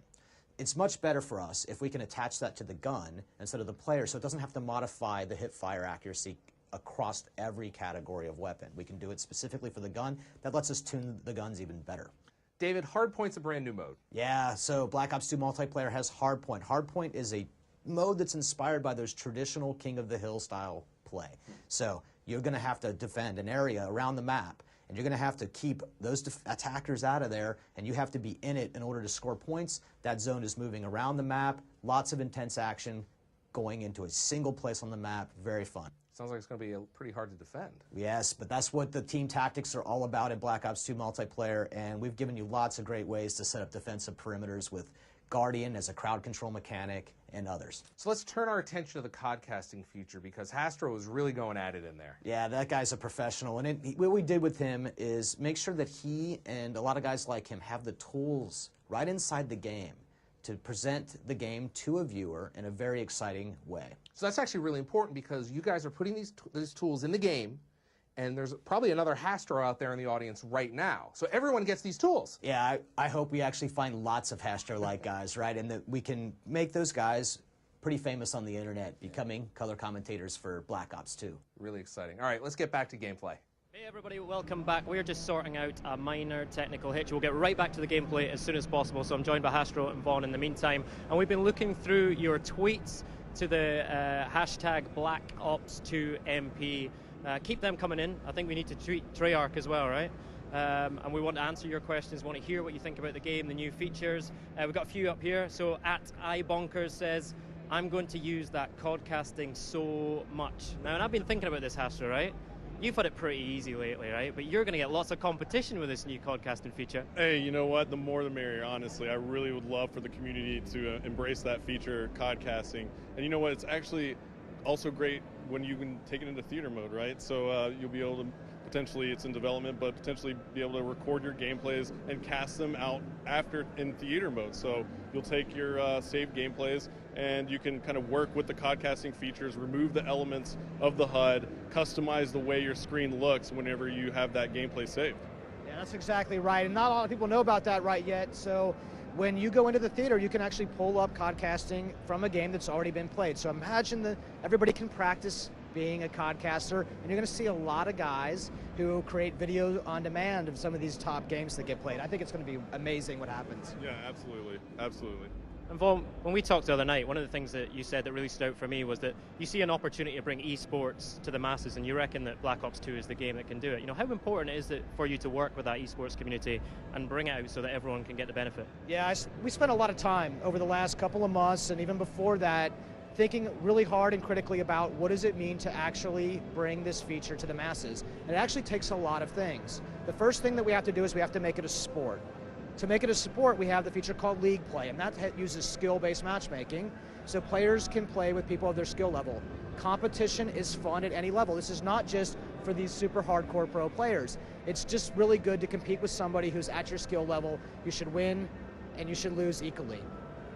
it's much better for us if we can attach that to the gun instead of the player, so it doesn't have to modify the hip-fire accuracy across every category of weapon. We can do it specifically for the gun. That lets us tune the guns even better. David, Hardpoint's a brand new mode. Yeah, so Black Ops 2 multiplayer has Hardpoint. Hardpoint is a mode that's inspired by those traditional King of the Hill style play. So you're going to have to defend an area around the map, and you're going to have to keep those attackers out of there, and you have to be in it in order to score points. That zone is moving around the map, lots of intense action, going into a single place on the map, very fun. Sounds like it's going to be pretty hard to defend. Yes, but that's what the team tactics are all about in Black Ops 2 multiplayer, and we've given you lots of great ways to set up defensive perimeters with Guardian as a crowd control mechanic, and others. So let's turn our attention to the codcasting feature because Hastro was really going at it in there. Yeah, that guy's a professional. And what we did with him is make sure that he and a lot of guys like him have the tools right inside the game to present the game to a viewer in a very exciting way. So that's actually really important because you guys are putting these tools in the game, and there's probably another Hastro out there in the audience right now. So everyone gets these tools. Yeah, I hope we actually find lots of Hastro-like guys, right? And that we can make those guys pretty famous on the internet, becoming color commentators for Black Ops 2. Really exciting. All right, let's get back to gameplay. Hey everybody, welcome back. We're just sorting out a minor technical hitch. We'll get right back to the gameplay as soon as possible. So I'm joined by Hastro and Vaughn in the meantime. And we've been looking through your tweets to the hashtag BlackOps2MP. Keep them coming in. I think we need to treat Treyarch as well, right? And we want to answer your questions, want to hear what you think about the game, the new features. We've got a few up here. So at iBonkers says, I'm going to use that codcasting so much. Now, and I've been thinking about this, Hastro, right? You've had it pretty easy lately, right? But you're going to get lots of competition with this new codcasting feature. Hey, you know what? The more the merrier, honestly. I really would love for the community to embrace that feature, codcasting. And you know what? It's actually also great when you can take it into theater mode, right? So you'll be able to potentially, it's in development, but potentially be able to record your gameplays and cast them out after in theater mode. So you'll take your saved gameplays and you can kind of work with the codcasting features, remove the elements of the HUD, customize the way your screen looks whenever you have that gameplay saved. Yeah, that's exactly right. And not a lot of people know about that right yet. So when you go into the theater, you can actually pull up codcasting from a game that's already been played. So imagine that everybody can practice being a codcaster, and you're going to see a lot of guys who create video on demand of some of these top games that get played. I think it's going to be amazing what happens. Yeah, absolutely, absolutely. And Vaughn, when we talked the other night, one of the things that you said that really stood out for me was that you see an opportunity to bring esports to the masses, and you reckon that Black Ops 2 is the game that can do it. You know, how important is it for you to work with that esports community and bring it out so that everyone can get the benefit? Yeah, we spent a lot of time over the last couple of months, and even before that, thinking really hard and critically about what does it mean to actually bring this feature to the masses. And it actually takes a lot of things. The first thing that we have to do is we have to make it a sport. To make it a sport, we have the feature called League Play, and that uses skill-based matchmaking, so players can play with people of their skill level. Competition is fun at any level. This is not just for these super hardcore pro players. It's just really good to compete with somebody who's at your skill level. You should win, and you should lose equally.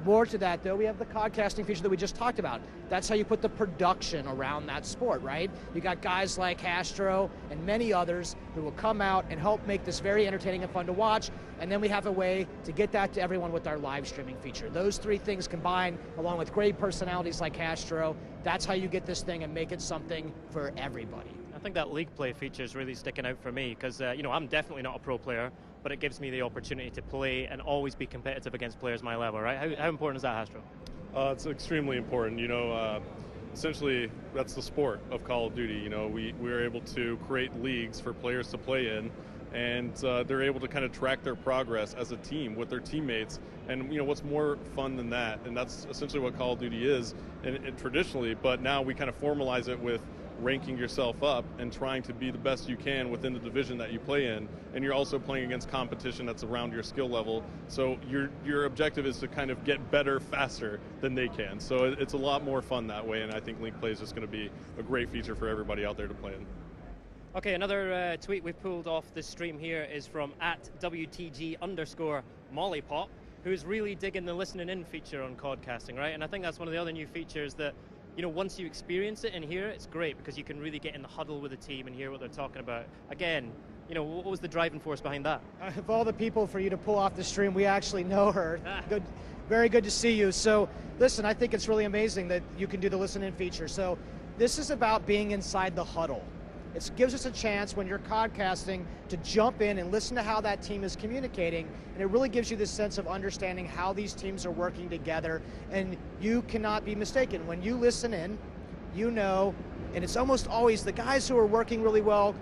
More to that, though, we have the codcasting feature that we just talked about. That's how you put the production around that sport, right? You got guys like Hastro and many others who will come out and help make this very entertaining and fun to watch, and then we have a way to get that to everyone with our live streaming feature. Those three things combined, along with great personalities like Hastro, that's how you get this thing and make it something for everybody. I think that League Play feature is really sticking out for me because, you know, I'm definitely not a pro player, but it gives me the opportunity to play and always be competitive against players my level, right? How important is that, Hastro? It's extremely important. You know, essentially, that's the sport of Call of Duty. You know, we're able to create leagues for players to play in, and they're able to kind of track their progress as a team with their teammates. And, you know, what's more fun than that? And that's essentially what Call of Duty is and traditionally, but now we kind of formalize it with ranking yourself up and trying to be the best you can within the division that you play in, and you're also playing against competition that's around your skill level, so your objective is to kind of get better faster than they can. So it's a lot more fun that way, and I think League Play is just going to be a great feature for everybody out there to play in. Okay, another tweet we pulled off this stream here is from @WTG_Mollypop, who's really digging the listening in feature on codcasting, right? And I think that's one of the other new features that, you know, once you experience it and hear it, it's great because you can really get in the huddle with the team and hear what they're talking about. Again, you know, what was the driving force behind that? Of all the people for you to pull off the stream, we actually know her. Good, very good to see you. So, listen, I think it's really amazing that you can do the listen-in feature. So, this is about being inside the huddle. It gives us a chance when you're codcasting to jump in and listen to how that team is communicating, and it really gives you this sense of understanding how these teams are working together, and you cannot be mistaken. When you listen in, you know, and it's almost always the guys who are working really well,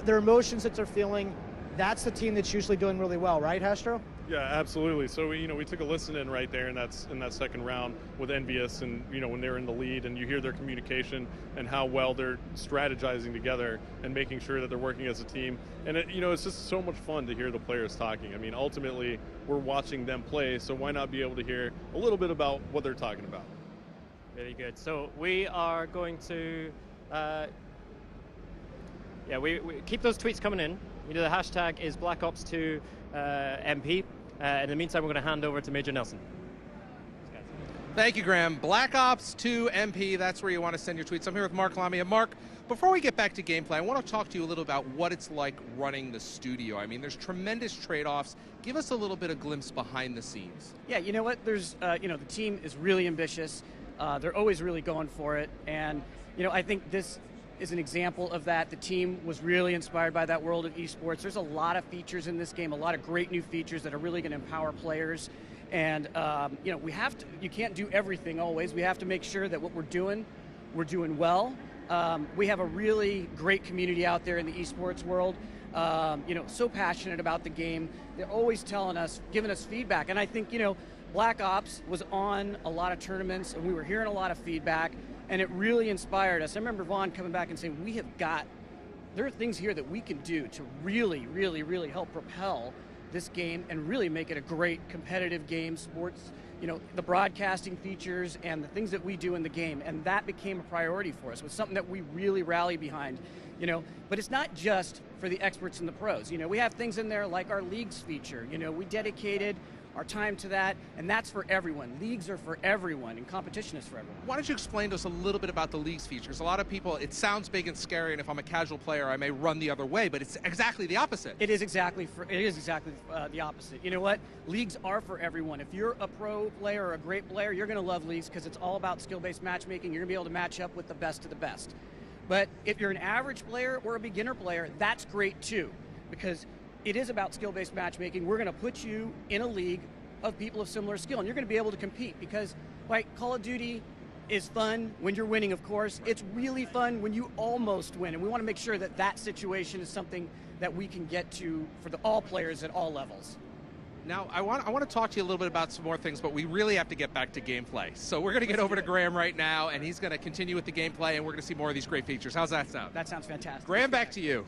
their emotions that they're feeling, that's the team that's usually doing really well, right, Hastro? Yeah, absolutely. So we took a listen in right there, and that's in that second round with Envious, and when they're in the lead, and you hear their communication and how well they're strategizing together and making sure that they're working as a team. And it's just so much fun to hear the players talking. I mean, ultimately, we're watching them play, so why not be able to hear a little bit about what they're talking about? Very good. So we are going to, we keep those tweets coming in. The hashtag is BlackOps2 MP. In the meantime, we're going to hand over to Major Nelson. Thank you, Graham. Black Ops 2 MP, that's where you want to send your tweets. I'm here with Mark Lamia. Mark, before we get back to gameplay, I want to talk to you a little about what it's like running the studio. I mean, there's tremendous trade-offs. Give us a little bit of glimpse behind the scenes. Yeah, you know what? There's, the team is really ambitious. They're always really going for it. And, I think this is an example of that. The team was really inspired by that world of esports. There's a lot of features in this game, a lot of great new features that are really going to empower players. And, you can't do everything always. We have to make sure that what we're doing well. We have a really great community out there in the esports world. So passionate about the game. They're always telling us, giving us feedback. And I think, Black Ops was on a lot of tournaments, and we were hearing a lot of feedback, and it really inspired us. I remember Vaughn coming back and saying, there are things here that we can do to really, really, really help propel this game and really make it a great competitive game, sports, the broadcasting features and the things that we do in the game. And that became a priority for us. It was something that we really rallied behind, But it's not just for the experts and the pros. We have things in there like our leagues feature. We dedicated our time to that, and that's for everyone. Leagues are for everyone, and competition is for everyone. Why don't you explain to us a little bit about the leagues features? A lot of people, it sounds big and scary, and if I'm a casual player, I may run the other way, but it's exactly the opposite. It is exactly the opposite. You know what? Leagues are for everyone. If you're a pro player or a great player, you're going to love leagues because it's all about skill-based matchmaking. You're going to be able to match up with the best of the best. But if you're an average player or a beginner player, that's great too, because it is about skill-based matchmaking. We're going to put you in a league of people of similar skill, and you're going to be able to compete because, Call of Duty is fun when you're winning, of course. It's really fun when you almost win, and we want to make sure that that situation is something that we can get to for all players at all levels. Now, I want to talk to you a little bit about some more things, but we really have to get back to gameplay. So we're going to get over to Graham right now, and he's going to continue with the gameplay, and we're going to see more of these great features. How's that sound? That sounds fantastic. Graham, back to you.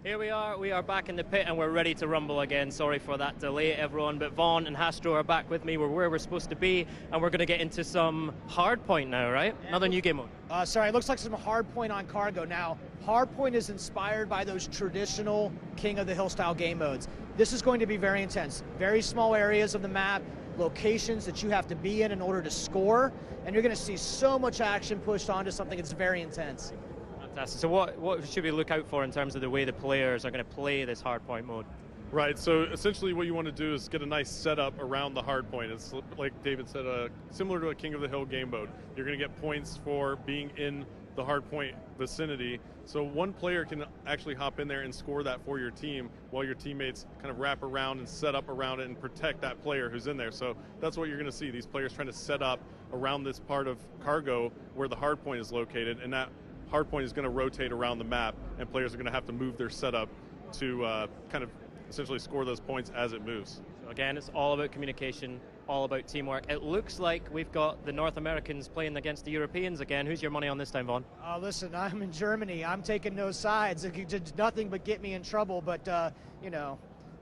Here we are back in the pit and we're ready to rumble again. Sorry for that delay, everyone, but Vaughn and Hastro are back with me. We're where we're supposed to be, and we're going to get into some hardpoint now, right? Yeah. Another new game mode. Sorry, it looks like some hardpoint on cargo. Now, hardpoint is inspired by those traditional King of the Hill style game modes. This is going to be very intense. Very small areas of the map, locations that you have to be in order to score, and you're going to see so much action pushed onto something that's very intense. Fantastic. So what should we look out for in terms of the way the players are going to play this hardpoint mode? Right, so essentially what you want to do is get a nice setup around the hardpoint. It's like David said, similar to a King of the Hill game mode. You're going to get points for being in the hardpoint vicinity. So one player can actually hop in there and score that for your team while your teammates kind of wrap around and set up around it and protect that player who's in there. So that's what you're going to see, these players trying to set up around this part of cargo where the hardpoint is located, and that hardpoint is going to rotate around the map, and players are going to have to move their setup to kind of essentially score those points as it moves. So again, it's all about communication, all about teamwork. It looks like we've got the North Americans playing against the Europeans again. Who's your money on this time, Vaughn? Listen, I'm in Germany. I'm taking no sides. It did nothing but get me in trouble, but,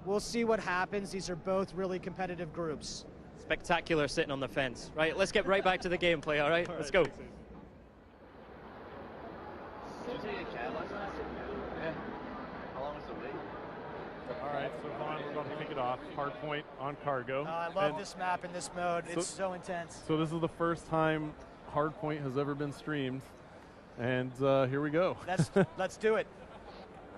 we'll see what happens. These are both really competitive groups. Spectacular sitting on the fence. Right, let's get right back to the gameplay, all right? Let's go. Alright, so Vaughn, we're going to kick it off. Hardpoint on cargo. I love this map in this mode. It's so intense. So this is the first time Hardpoint has ever been streamed, and here we go. Let's do it.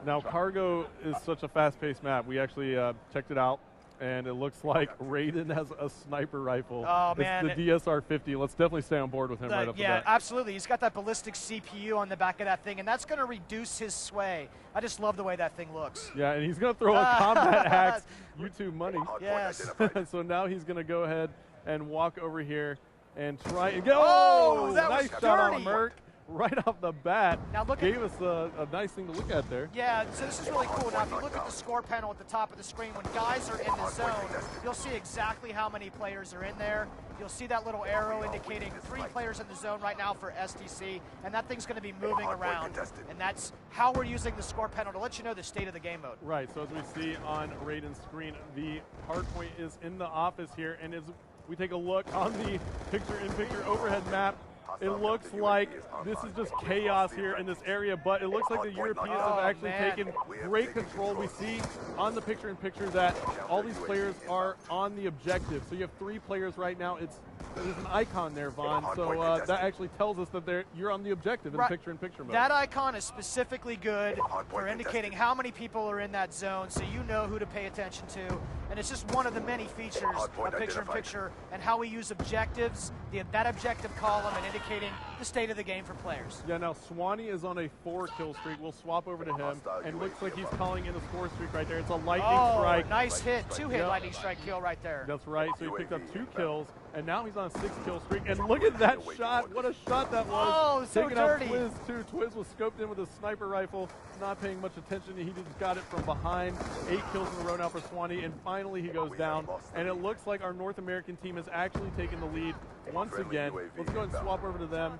Now, cargo is such a fast-paced map. We actually checked it out, and it looks like Raiden has a sniper rifle. Oh, man. It's the DSR-50. Let's definitely stay on board with him right off the bat. Yeah, absolutely. He's got that ballistic CPU on the back of that thing, and that's going to reduce his sway. I just love the way that thing looks. Yeah, and he's going to throw a combat axe, YouTube money. Yes. So now he's going to go ahead and walk over here and try and go. Oh, that nice was shot dirty. on Merc. Right off the bat, now gave us a nice thing to look at there. Yeah, so this is really cool. Now, if you look at the score panel at the top of the screen, when guys are in the zone, you'll see exactly how many players are in there. You'll see that little arrow indicating 3 players in the zone right now for STC, and that thing's going to be moving around. And that's how we're using the score panel to let you know the state of the game mode. Right, so as we see on Raiden's screen, the hardpoint is in the office here, and as we take a look on the picture-in-picture overhead map, it looks like this is just chaos here in this area, but it looks like the Europeans have actually taken great control. We see on the picture-in-picture that all these players are on the objective. So you have 3 players right now. There's an icon there, Vaughn, so that actually tells us that you're on the objective in the picture-in-picture mode. That icon is specifically good for indicating how many people are in that zone, so you know who to pay attention to. and it's just one of the many features of picture-in-picture and how we use objectives, that objective column, and indicating the state of the game for players. Yeah, now Swanee is on a 4-kill streak. We'll swap over to him, and looks like he's calling in a score streak right there. It's a lightning strike. Nice hit, 2-hit lightning strike kill right there. That's right, so he picked up 2 kills, and now he's on a 6-kill streak. And look at that shot. What a shot that was. Oh, so Taking dirty. out Twiz, too. Twiz was scoped in with a sniper rifle, not paying much attention. He just got it from behind. 8 kills in a row now for Swanee, and finally he goes down. And it looks like our North American team has actually taken the lead once again. Let's go ahead and swap over to them.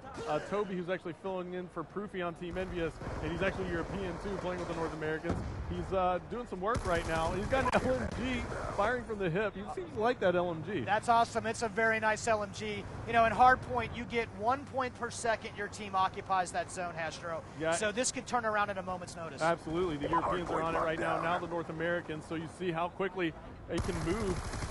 Toby, who's actually filling in for Proofy on Team Envious, and he's actually European too, playing with the North Americans. He's doing some work right now. He's got an LMG firing from the hip. He seems to like that LMG. That's awesome. It's a very nice LMG. You know, in hardpoint, you get 1 point per second your team occupies that zone, Hastro. Yeah. So this could turn around at a moment's notice. Absolutely. The Europeans are on it right now. Now the North Americans. So you see how quickly they can move.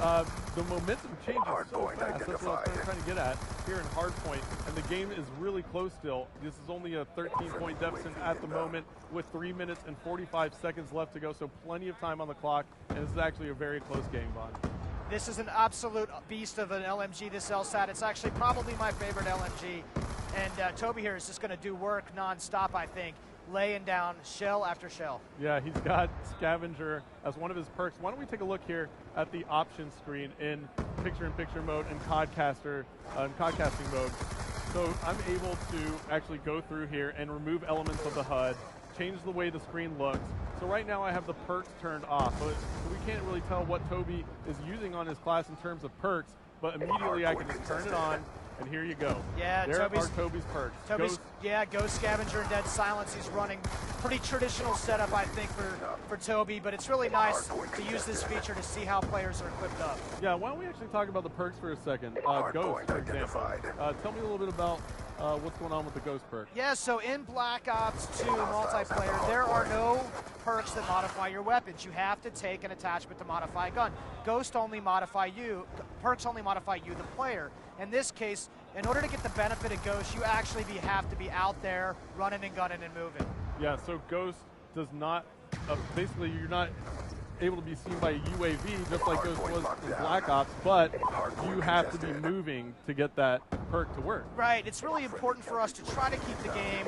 The momentum changes so fast. That's what I was trying to get at here in hardpoint. And the game is really close still. This is only a 13-point deficit at the moment with 3 minutes and 45 seconds left to go. So plenty of time on the clock. And this is actually a very close game, Vaughn. This is an absolute beast of an LMG, this LSAT. It's actually probably my favorite LMG. And Toby here is just going to do work nonstop, I think, laying down shell after shell. Yeah, he's got Scavenger as one of his perks. Why don't we take a look here at the options screen in picture-in-picture mode and podcasting mode. So I'm able to actually go through here and remove elements of the HUD, change the way the screen looks. So right now I have the perks turned off, but we can't really tell what Toby is using on his class in terms of perks, but immediately I can just turn it on, and here you go. Yeah, there are Toby's perks. Ghost Scavenger and Dead Silence. He's running pretty traditional setup, I think, for Toby, but it's really nice to use this feature to see how players are equipped up. Yeah, why don't we actually talk about the perks for a second? Ghost, for example. Tell me a little bit about what's going on with the Ghost perk. Yeah, so in Black Ops 2 multiplayer, there are no perks that modify your weapons. You have to take an attachment to modify a gun. Ghost only modify you, perks only modify you, the player. In this case, in order to get the benefit of Ghost, you actually have to be out there running and gunning and moving. Yeah, so Ghost does not, basically you're not able to be seen by a UAV just like Ghost was in Black Ops, but you have to be moving to get that perk to work. Right, it's really important for us to try to keep the game,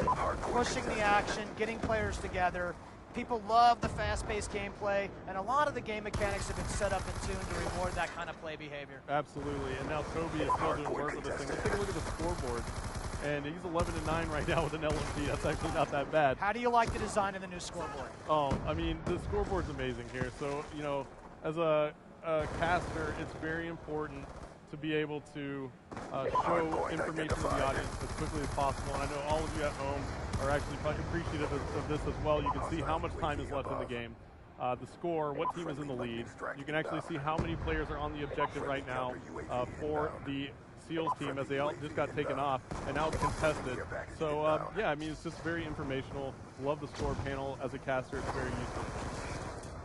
pushing the action, getting players together. People love the fast-paced gameplay, and a lot of the game mechanics have been set up and tuned to reward that kind of play behavior. Absolutely, and now Toby is still doing work with this thing. Let's take a look at the scoreboard, and he's 11-9 right now with an LMG. That's actually not that bad. How do you like the design of the new scoreboard? Oh, I mean, the scoreboard's amazing here. So, you know, as a caster, it's very important to be able to show information to the audience as quickly as possible. And I know all of you at home are actually appreciative of this as well. You can see how much time is left in the game, the score, what team is in the lead. You can actually see how many players are on the objective right now for the SEALs team, as they all just got taken off, and now it's contested. So, yeah, I mean, it's just very informational. Love the score panel. As a caster, it's very useful.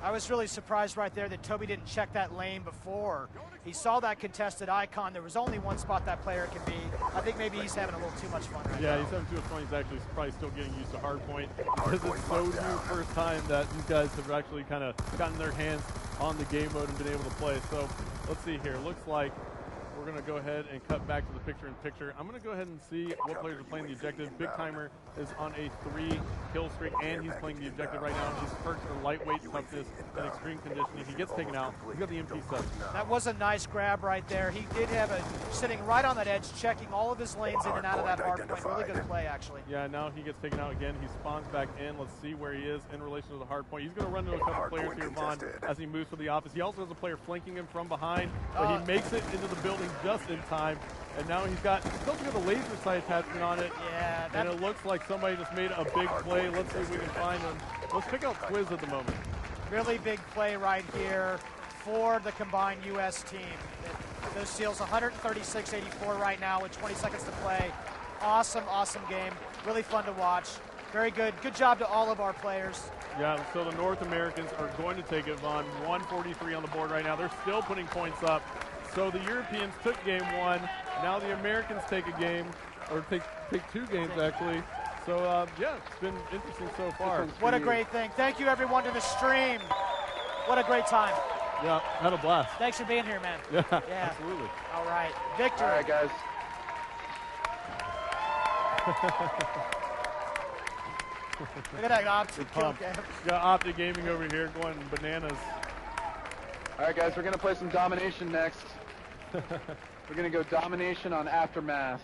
I was really surprised right there that Toby didn't check that lane before. He saw that contested icon. There was only one spot that player can be. I think maybe he's having a little too much fun right now. Yeah, he's having too much fun. He's actually probably still getting used to hardpoint because it's so new first time that these guys have actually kind of gotten their hands on the game mode and been able to play. So let's see here. Looks like we're going to go ahead and cut back to the picture-in-picture. I'm going to go ahead and see what players are playing the objective. Big Timer is on a 3-kill streak, and he's playing the objective right now. His perks are lightweight toughness and extreme conditioning. He gets taken out. He's got the MP7. That was a nice grab right there. He did have a sitting right on that edge, checking all of his lanes in and out of that hard point. Really good play, actually. Yeah, now he gets taken out again. He spawns back in. Let's see where he is in relation to the hard point. He's going to run into a couple players here, Vaughn, as he moves to the office. He also has a player flanking him from behind, but he makes it into the building just in time. And now he's also got a laser sight attachment on it. Yeah. And it looks like somebody just made a big play. Let's see if we can find him. Let's pick out Twiz at the moment. Really big play right here for the combined U.S. team. Those SEALs 136-84 right now with 20 seconds to play. Awesome, awesome game. Really fun to watch. Very good. Good job to all of our players. Yeah, so the North Americans are going to take it, Vaughn. 143 on the board right now. They're still putting points up. So the Europeans took game one. Now the Americans take a game, or take two games actually. So yeah, it's been interesting so far. What a great thing. Thank you everyone to the stream. What a great time. Yeah, had a blast. Thanks for being here, man. Yeah, Yeah. absolutely. All right, Victor. All right, guys. Look at that optic kill Pump. cam. Got Optic Gaming over here going bananas. All right, guys, we're going to play some Domination next. We're going to go Domination on Aftermath.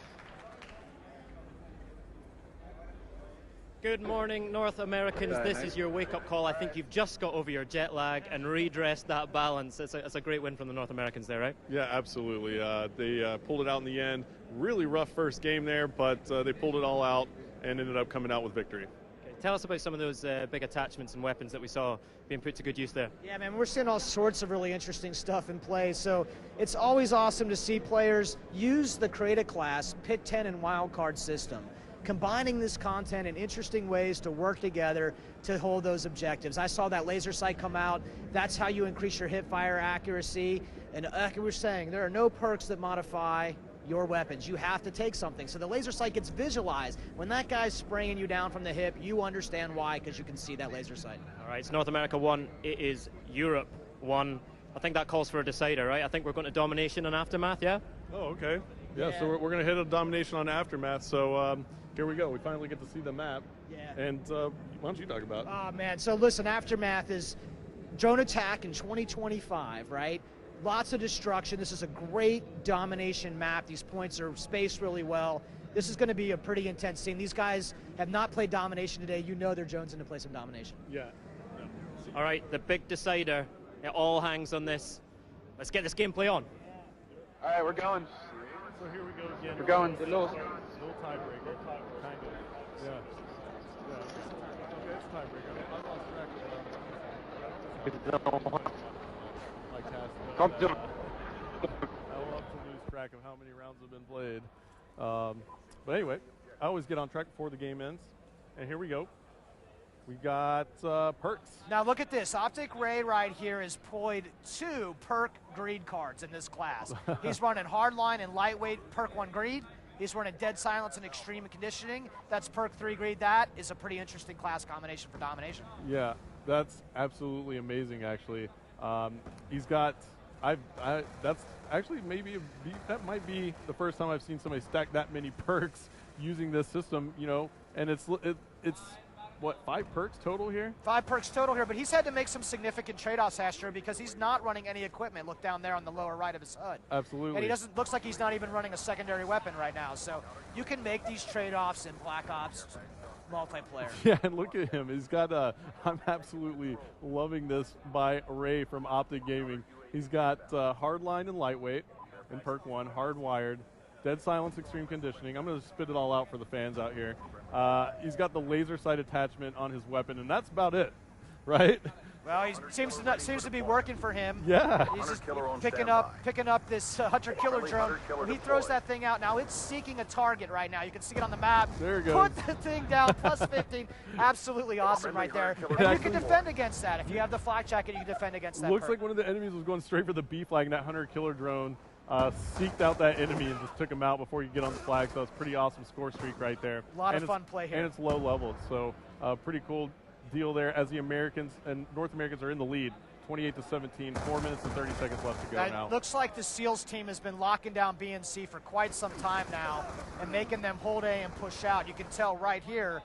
Good morning, North Americans. Good This night. is your wake-up call. I think you've just got over your jet lag and redressed that balance. It's a great win from the North Americans there, right? Yeah, absolutely. They pulled it out in the end. Really rough first game there, but they pulled it all out and ended up coming out with victory. Okay, tell us about some of those big attachments and weapons that we saw being put to good use there. Yeah, man, we're seeing all sorts of really interesting stuff in play. So it's always awesome to see players use the Create a Class, Pick 10, and Wildcard system, combining this content in interesting ways to work together to hold those objectives. I saw that laser sight come out. That's how you increase your hip fire accuracy. And like we were saying, there are no perks that modify your weapons. You have to take something. So the laser sight gets visualized. When that guy's spraying you down from the hip, you understand why, because you can see that laser sight. All right, it's North America 1. It is Europe 1. I think that calls for a decider, right? I think we're going to Domination and Aftermath, yeah? Oh, okay. Yeah, so we're going to hit a Domination on Aftermath. So here we go. We finally get to see the map. Yeah. And why don't you talk about it? Oh, man. So listen, Aftermath is drone attack in 2025, right? Lots of destruction. This is a great domination map. These points are spaced really well. This is going to be a pretty intense scene. These guys have not played domination today. You know they're jonesing to play some domination. Yeah. All right, the big decider. It all hangs on this. Let's get this gameplay on. All right, we're going. So here we go again. We're going. Little tiebreaker, kind of. Yeah. Yeah. Okay, it's tiebreaker. I lost track of my cast. I will have to lose track of how many rounds have been played. But anyway, I always get on track before the game ends. And here we go. We got perks. Now look at this. Optic Ray right here has played 2 perk greed cards in this class. He's running hardline and lightweight perk 1 greed. He's running dead silence and extreme conditioning. That's perk 3 greed. That is a pretty interesting class combination for domination. Yeah, that's absolutely amazing. Actually, he's got. That's actually that might be the first time I've seen somebody stack that many perks using this system. You know, and it's what, 5 perks total here? 5 perks total here, but he's had to make some significant trade-offs, Astro, because he's not running any equipment. Look down there on the lower right of his HUD. Absolutely. And he doesn't. Looks like he's not even running a secondary weapon right now. So you can make these trade-offs in Black Ops multiplayer. Yeah, and look at him. He's got I'm absolutely loving this by Ray from Optic Gaming. He's got hardline and lightweight in perk 1, hardwired, dead silence, extreme conditioning. I'm going to spit it all out for the fans out here. He's got the laser sight attachment on his weapon, and that's about it, right? Well, he seems to be working for him. Yeah. He's just picking up this hunter killer drone. When he throws that thing out, now it's seeking a target right now. You can see it on the map. There it goes. Put the thing down, plus 15. Absolutely awesome right there. And you can defend against that. If you have the flak jacket, you can defend against that. Looks like one of the enemies was going straight for the B flag, and that hunter killer drone seeked out that enemy and just took him out before you get on the flag. So it's pretty awesome score streak right there. A lot of fun play here. And it's low level, so pretty cool deal there as the Americans and North Americans are in the lead, 28-17, 4 minutes and 30 seconds left to go now. It looks like the SEALs team has been locking down B and C for quite some time now and making them hold A and push out. You can tell right here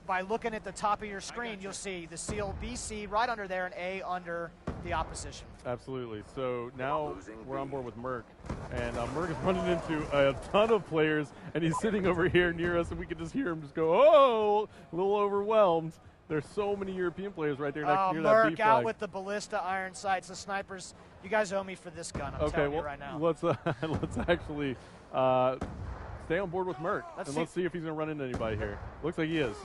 by looking at the top of your screen, you'll see the SEAL BC right under there and A under the opposition. Absolutely. So now we're on board with Merc, and Merc is running into a ton of players, and he's sitting over here near us, and we can just hear him just go, oh, a little overwhelmed. There's so many European players right there near that B flag. Merc out with the ballista iron sights. The snipers, you guys owe me for this gun, I'm telling you right now. Let's actually stay on board with Merc, let's see if he's going to run into anybody here. Looks like he is.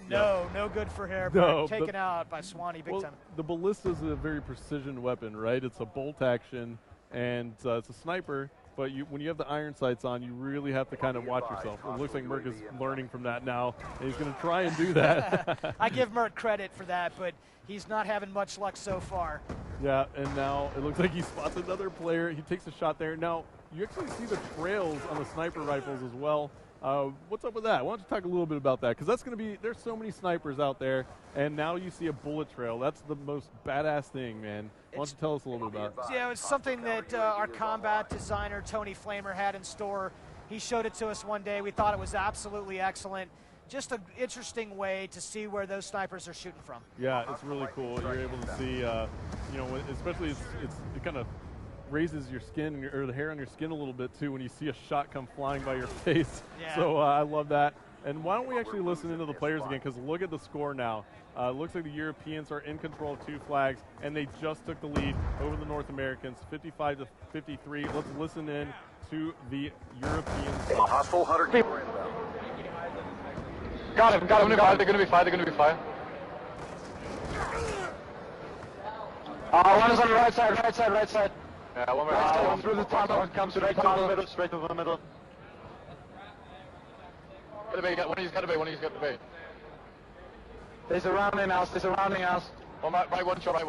No good for hair. No, taken out by Swanee big time. The ballista is a very precision weapon, right? It's a bolt action, and it's a sniper. But when you have the iron sights on, you really have to kind of watch yourself. It looks like Merc is learning from that now, and he's going to try and do that. I give Merc credit for that, but he's not having much luck so far. Yeah, and now it looks like he spots another player. He takes a shot there. Now, you actually see the trails on the sniper rifles as well. What's up with that? Why don't you talk a little bit about that? Because that's going to be, there's so many snipers out there, and now you see a bullet trail. That's the most badass thing, man. Why don't you tell us a little bit about it? Yeah, it's something that our combat designer, Tony Flamer, had in store. He showed it to us one day. We thought it was absolutely excellent. Just an interesting way to see where those snipers are shooting from. Yeah, it's really cool. You're able to see, you know, especially it kind of raises your skin or the hair on your skin a little bit too when you see a shot come flying by your face. Yeah. So I love that. And why don't we actually listen into the players again, because look at the score now. It looks like the Europeans are in control of 2 flags, and they just took the lead over the North Americans, 55-53. Let's listen in to the Europeans. Hostile 100 people. Got him. They're going to be fine. One is on the right side. Yeah, one more. Right through the tunnel. Comes straight to the middle. Straight to the middle. One he's got to be. They're surrounding us. Right, one shot.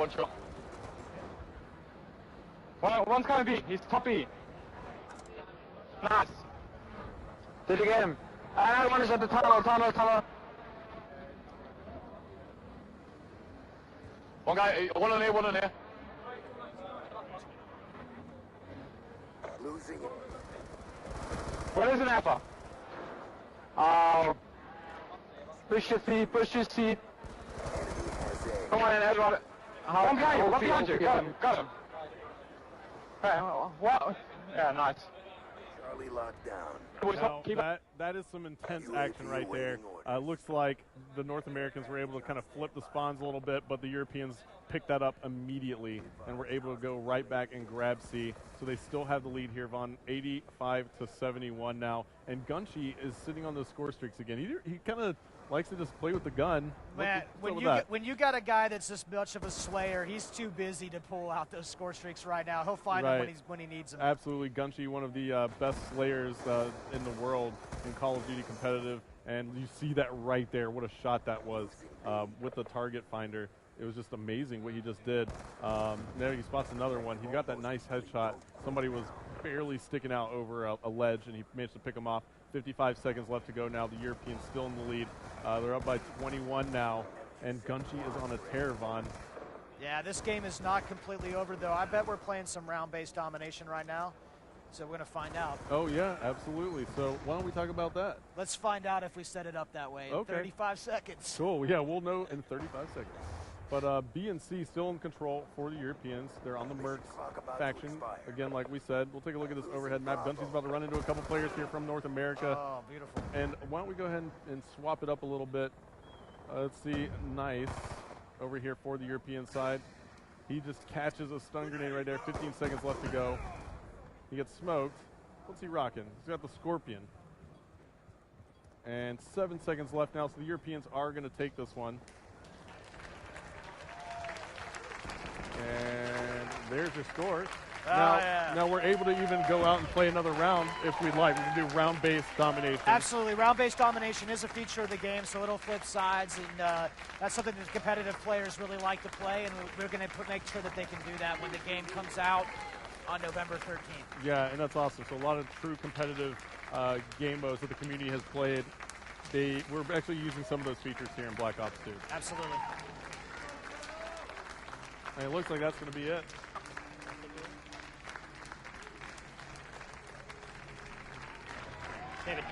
One's gonna be. He's top E. Nice. Did you get him? Another one is at the tunnel. One guy, one on here. Losing it. What is an alpha? Push your seat. Come on in, everyone. One behind you. Got him. Hey, what? Yeah, nice. Charlie locked down. Now, that is some intense action right there. Looks like the North Americans were able to kind of flip the spawns a little bit, but the Europeans picked that up immediately and were able to go right back and grab C. So they still have the lead here, Vaughn, 85-71 now. And Gunshi is sitting on those score streaks again. He kind of likes to just play with the gun. Man, when you got a guy that's this much of a slayer, he's too busy to pull out those score streaks right now. He'll find them when he needs them. Absolutely. Gunshi, one of the best slayers in the world in Call of Duty competitive. And you see that right there. What a shot that was with the target finder. It was just amazing what he just did. There he spots another one. He got that nice headshot. Somebody was barely sticking out over a ledge, and he managed to pick him off. 55 seconds left to go now. The Europeans still in the lead. They're up by 21 now, and Gunshi is on a tear, Vaughn. Yeah, this game is not completely over, though. I bet we're playing some round-based domination right now, so we're going to find out. Oh, yeah, absolutely. So why don't we talk about that? Let's find out if we set it up that way in 35 seconds. Cool. Yeah, we'll know in 35 seconds. But B and C still in control for the Europeans. They're on the Mercs faction. Again, like we said, we'll take a look at this overhead map. Gunshi's about to run into a couple players here from North America. Oh, beautiful. And why don't we go ahead and swap it up a little bit. Let's see. Nice. Over here for the European side. He just catches a stun grenade right there. 15 seconds left to go. He gets smoked. What's he rocking? He's got the Scorpion. And 7 seconds left now, so the Europeans are going to take this one. And there's your score. Now we're able to even go out and play another round if we'd like. We can do round-based domination. Absolutely. Round-based domination is a feature of the game, so it'll flip sides, and that's something that competitive players really like to play, and we're going to make sure that they can do that when the game comes out on November 13th. Yeah, and that's awesome. So a lot of true competitive game modes that the community has played. We're actually using some of those features here in Black Ops 2. Absolutely. And it looks like that's going to be it. David.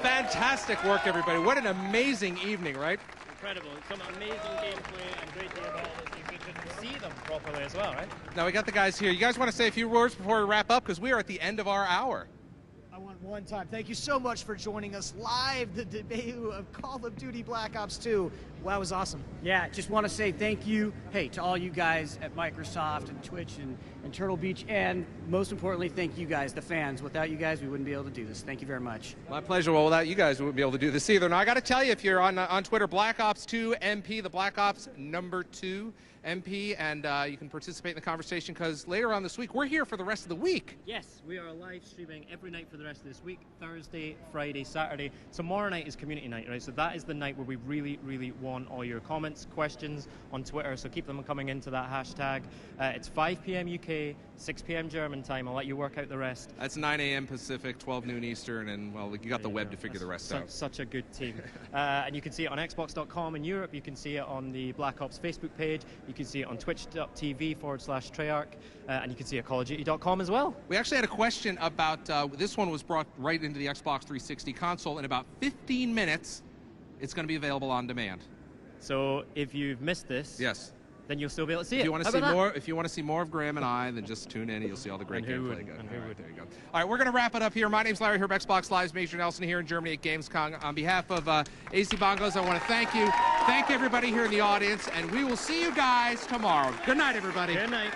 Fantastic work, everybody. What an amazing evening, right? Incredible. Some amazing gameplay and great to hear about it. You could see them properly as well, right? Now we got the guys here. You guys want to say a few words before we wrap up? Because we are at the end of our hour. I want one time. Thank you so much for joining us live, the debut of Call of Duty Black Ops 2. Wow, that was awesome. Yeah, just want to say thank you, hey, to all you guys at Microsoft and Twitch and Turtle Beach, and most importantly, thank you guys, the fans. Without you guys, we wouldn't be able to do this. Thank you very much. My pleasure. Well, without you guys, we wouldn't be able to do this either. Now, I got to tell you, if you're on Twitter, Black Ops 2 MP, the Black Ops #2 MP, and you can participate in the conversation because later on this week, we're here for the rest of the week. Yes, we are live streaming every night for the rest of this week, Thursday, Friday, Saturday. Tomorrow night is community night, right? So that is the night where we really, really want all your comments, questions on Twitter, so keep them coming into that hashtag. It's 5 p.m. UK, 6 p.m. German time. I'll let you work out the rest. That's 9 a.m. Pacific, 12 noon Eastern, and, well, you got the web to figure the rest out. Such a good team. And you can see it on Xbox.com in Europe. You can see it on the Black Ops Facebook page. You can see it on twitch.tv/Treyarch. And you can see it at CallOfDuty.com as well. We actually had a question about, this one was brought right into the Xbox 360 console. In about 15 minutes, it's going to be available on demand. So if you've missed this, yes, then you'll still be able to see if it. You want to see more, if you want to see more of Graham and I, then just tune in and you'll see all the great gameplay. There you go. All right, we're going to wrap it up here. My name's Larry here, Xbox Live's Major Nelson here in Germany at Gamescom. On behalf of AC Bongos, I want to thank you. Thank everybody here in the audience, and we will see you guys tomorrow. Good night, everybody. Good night.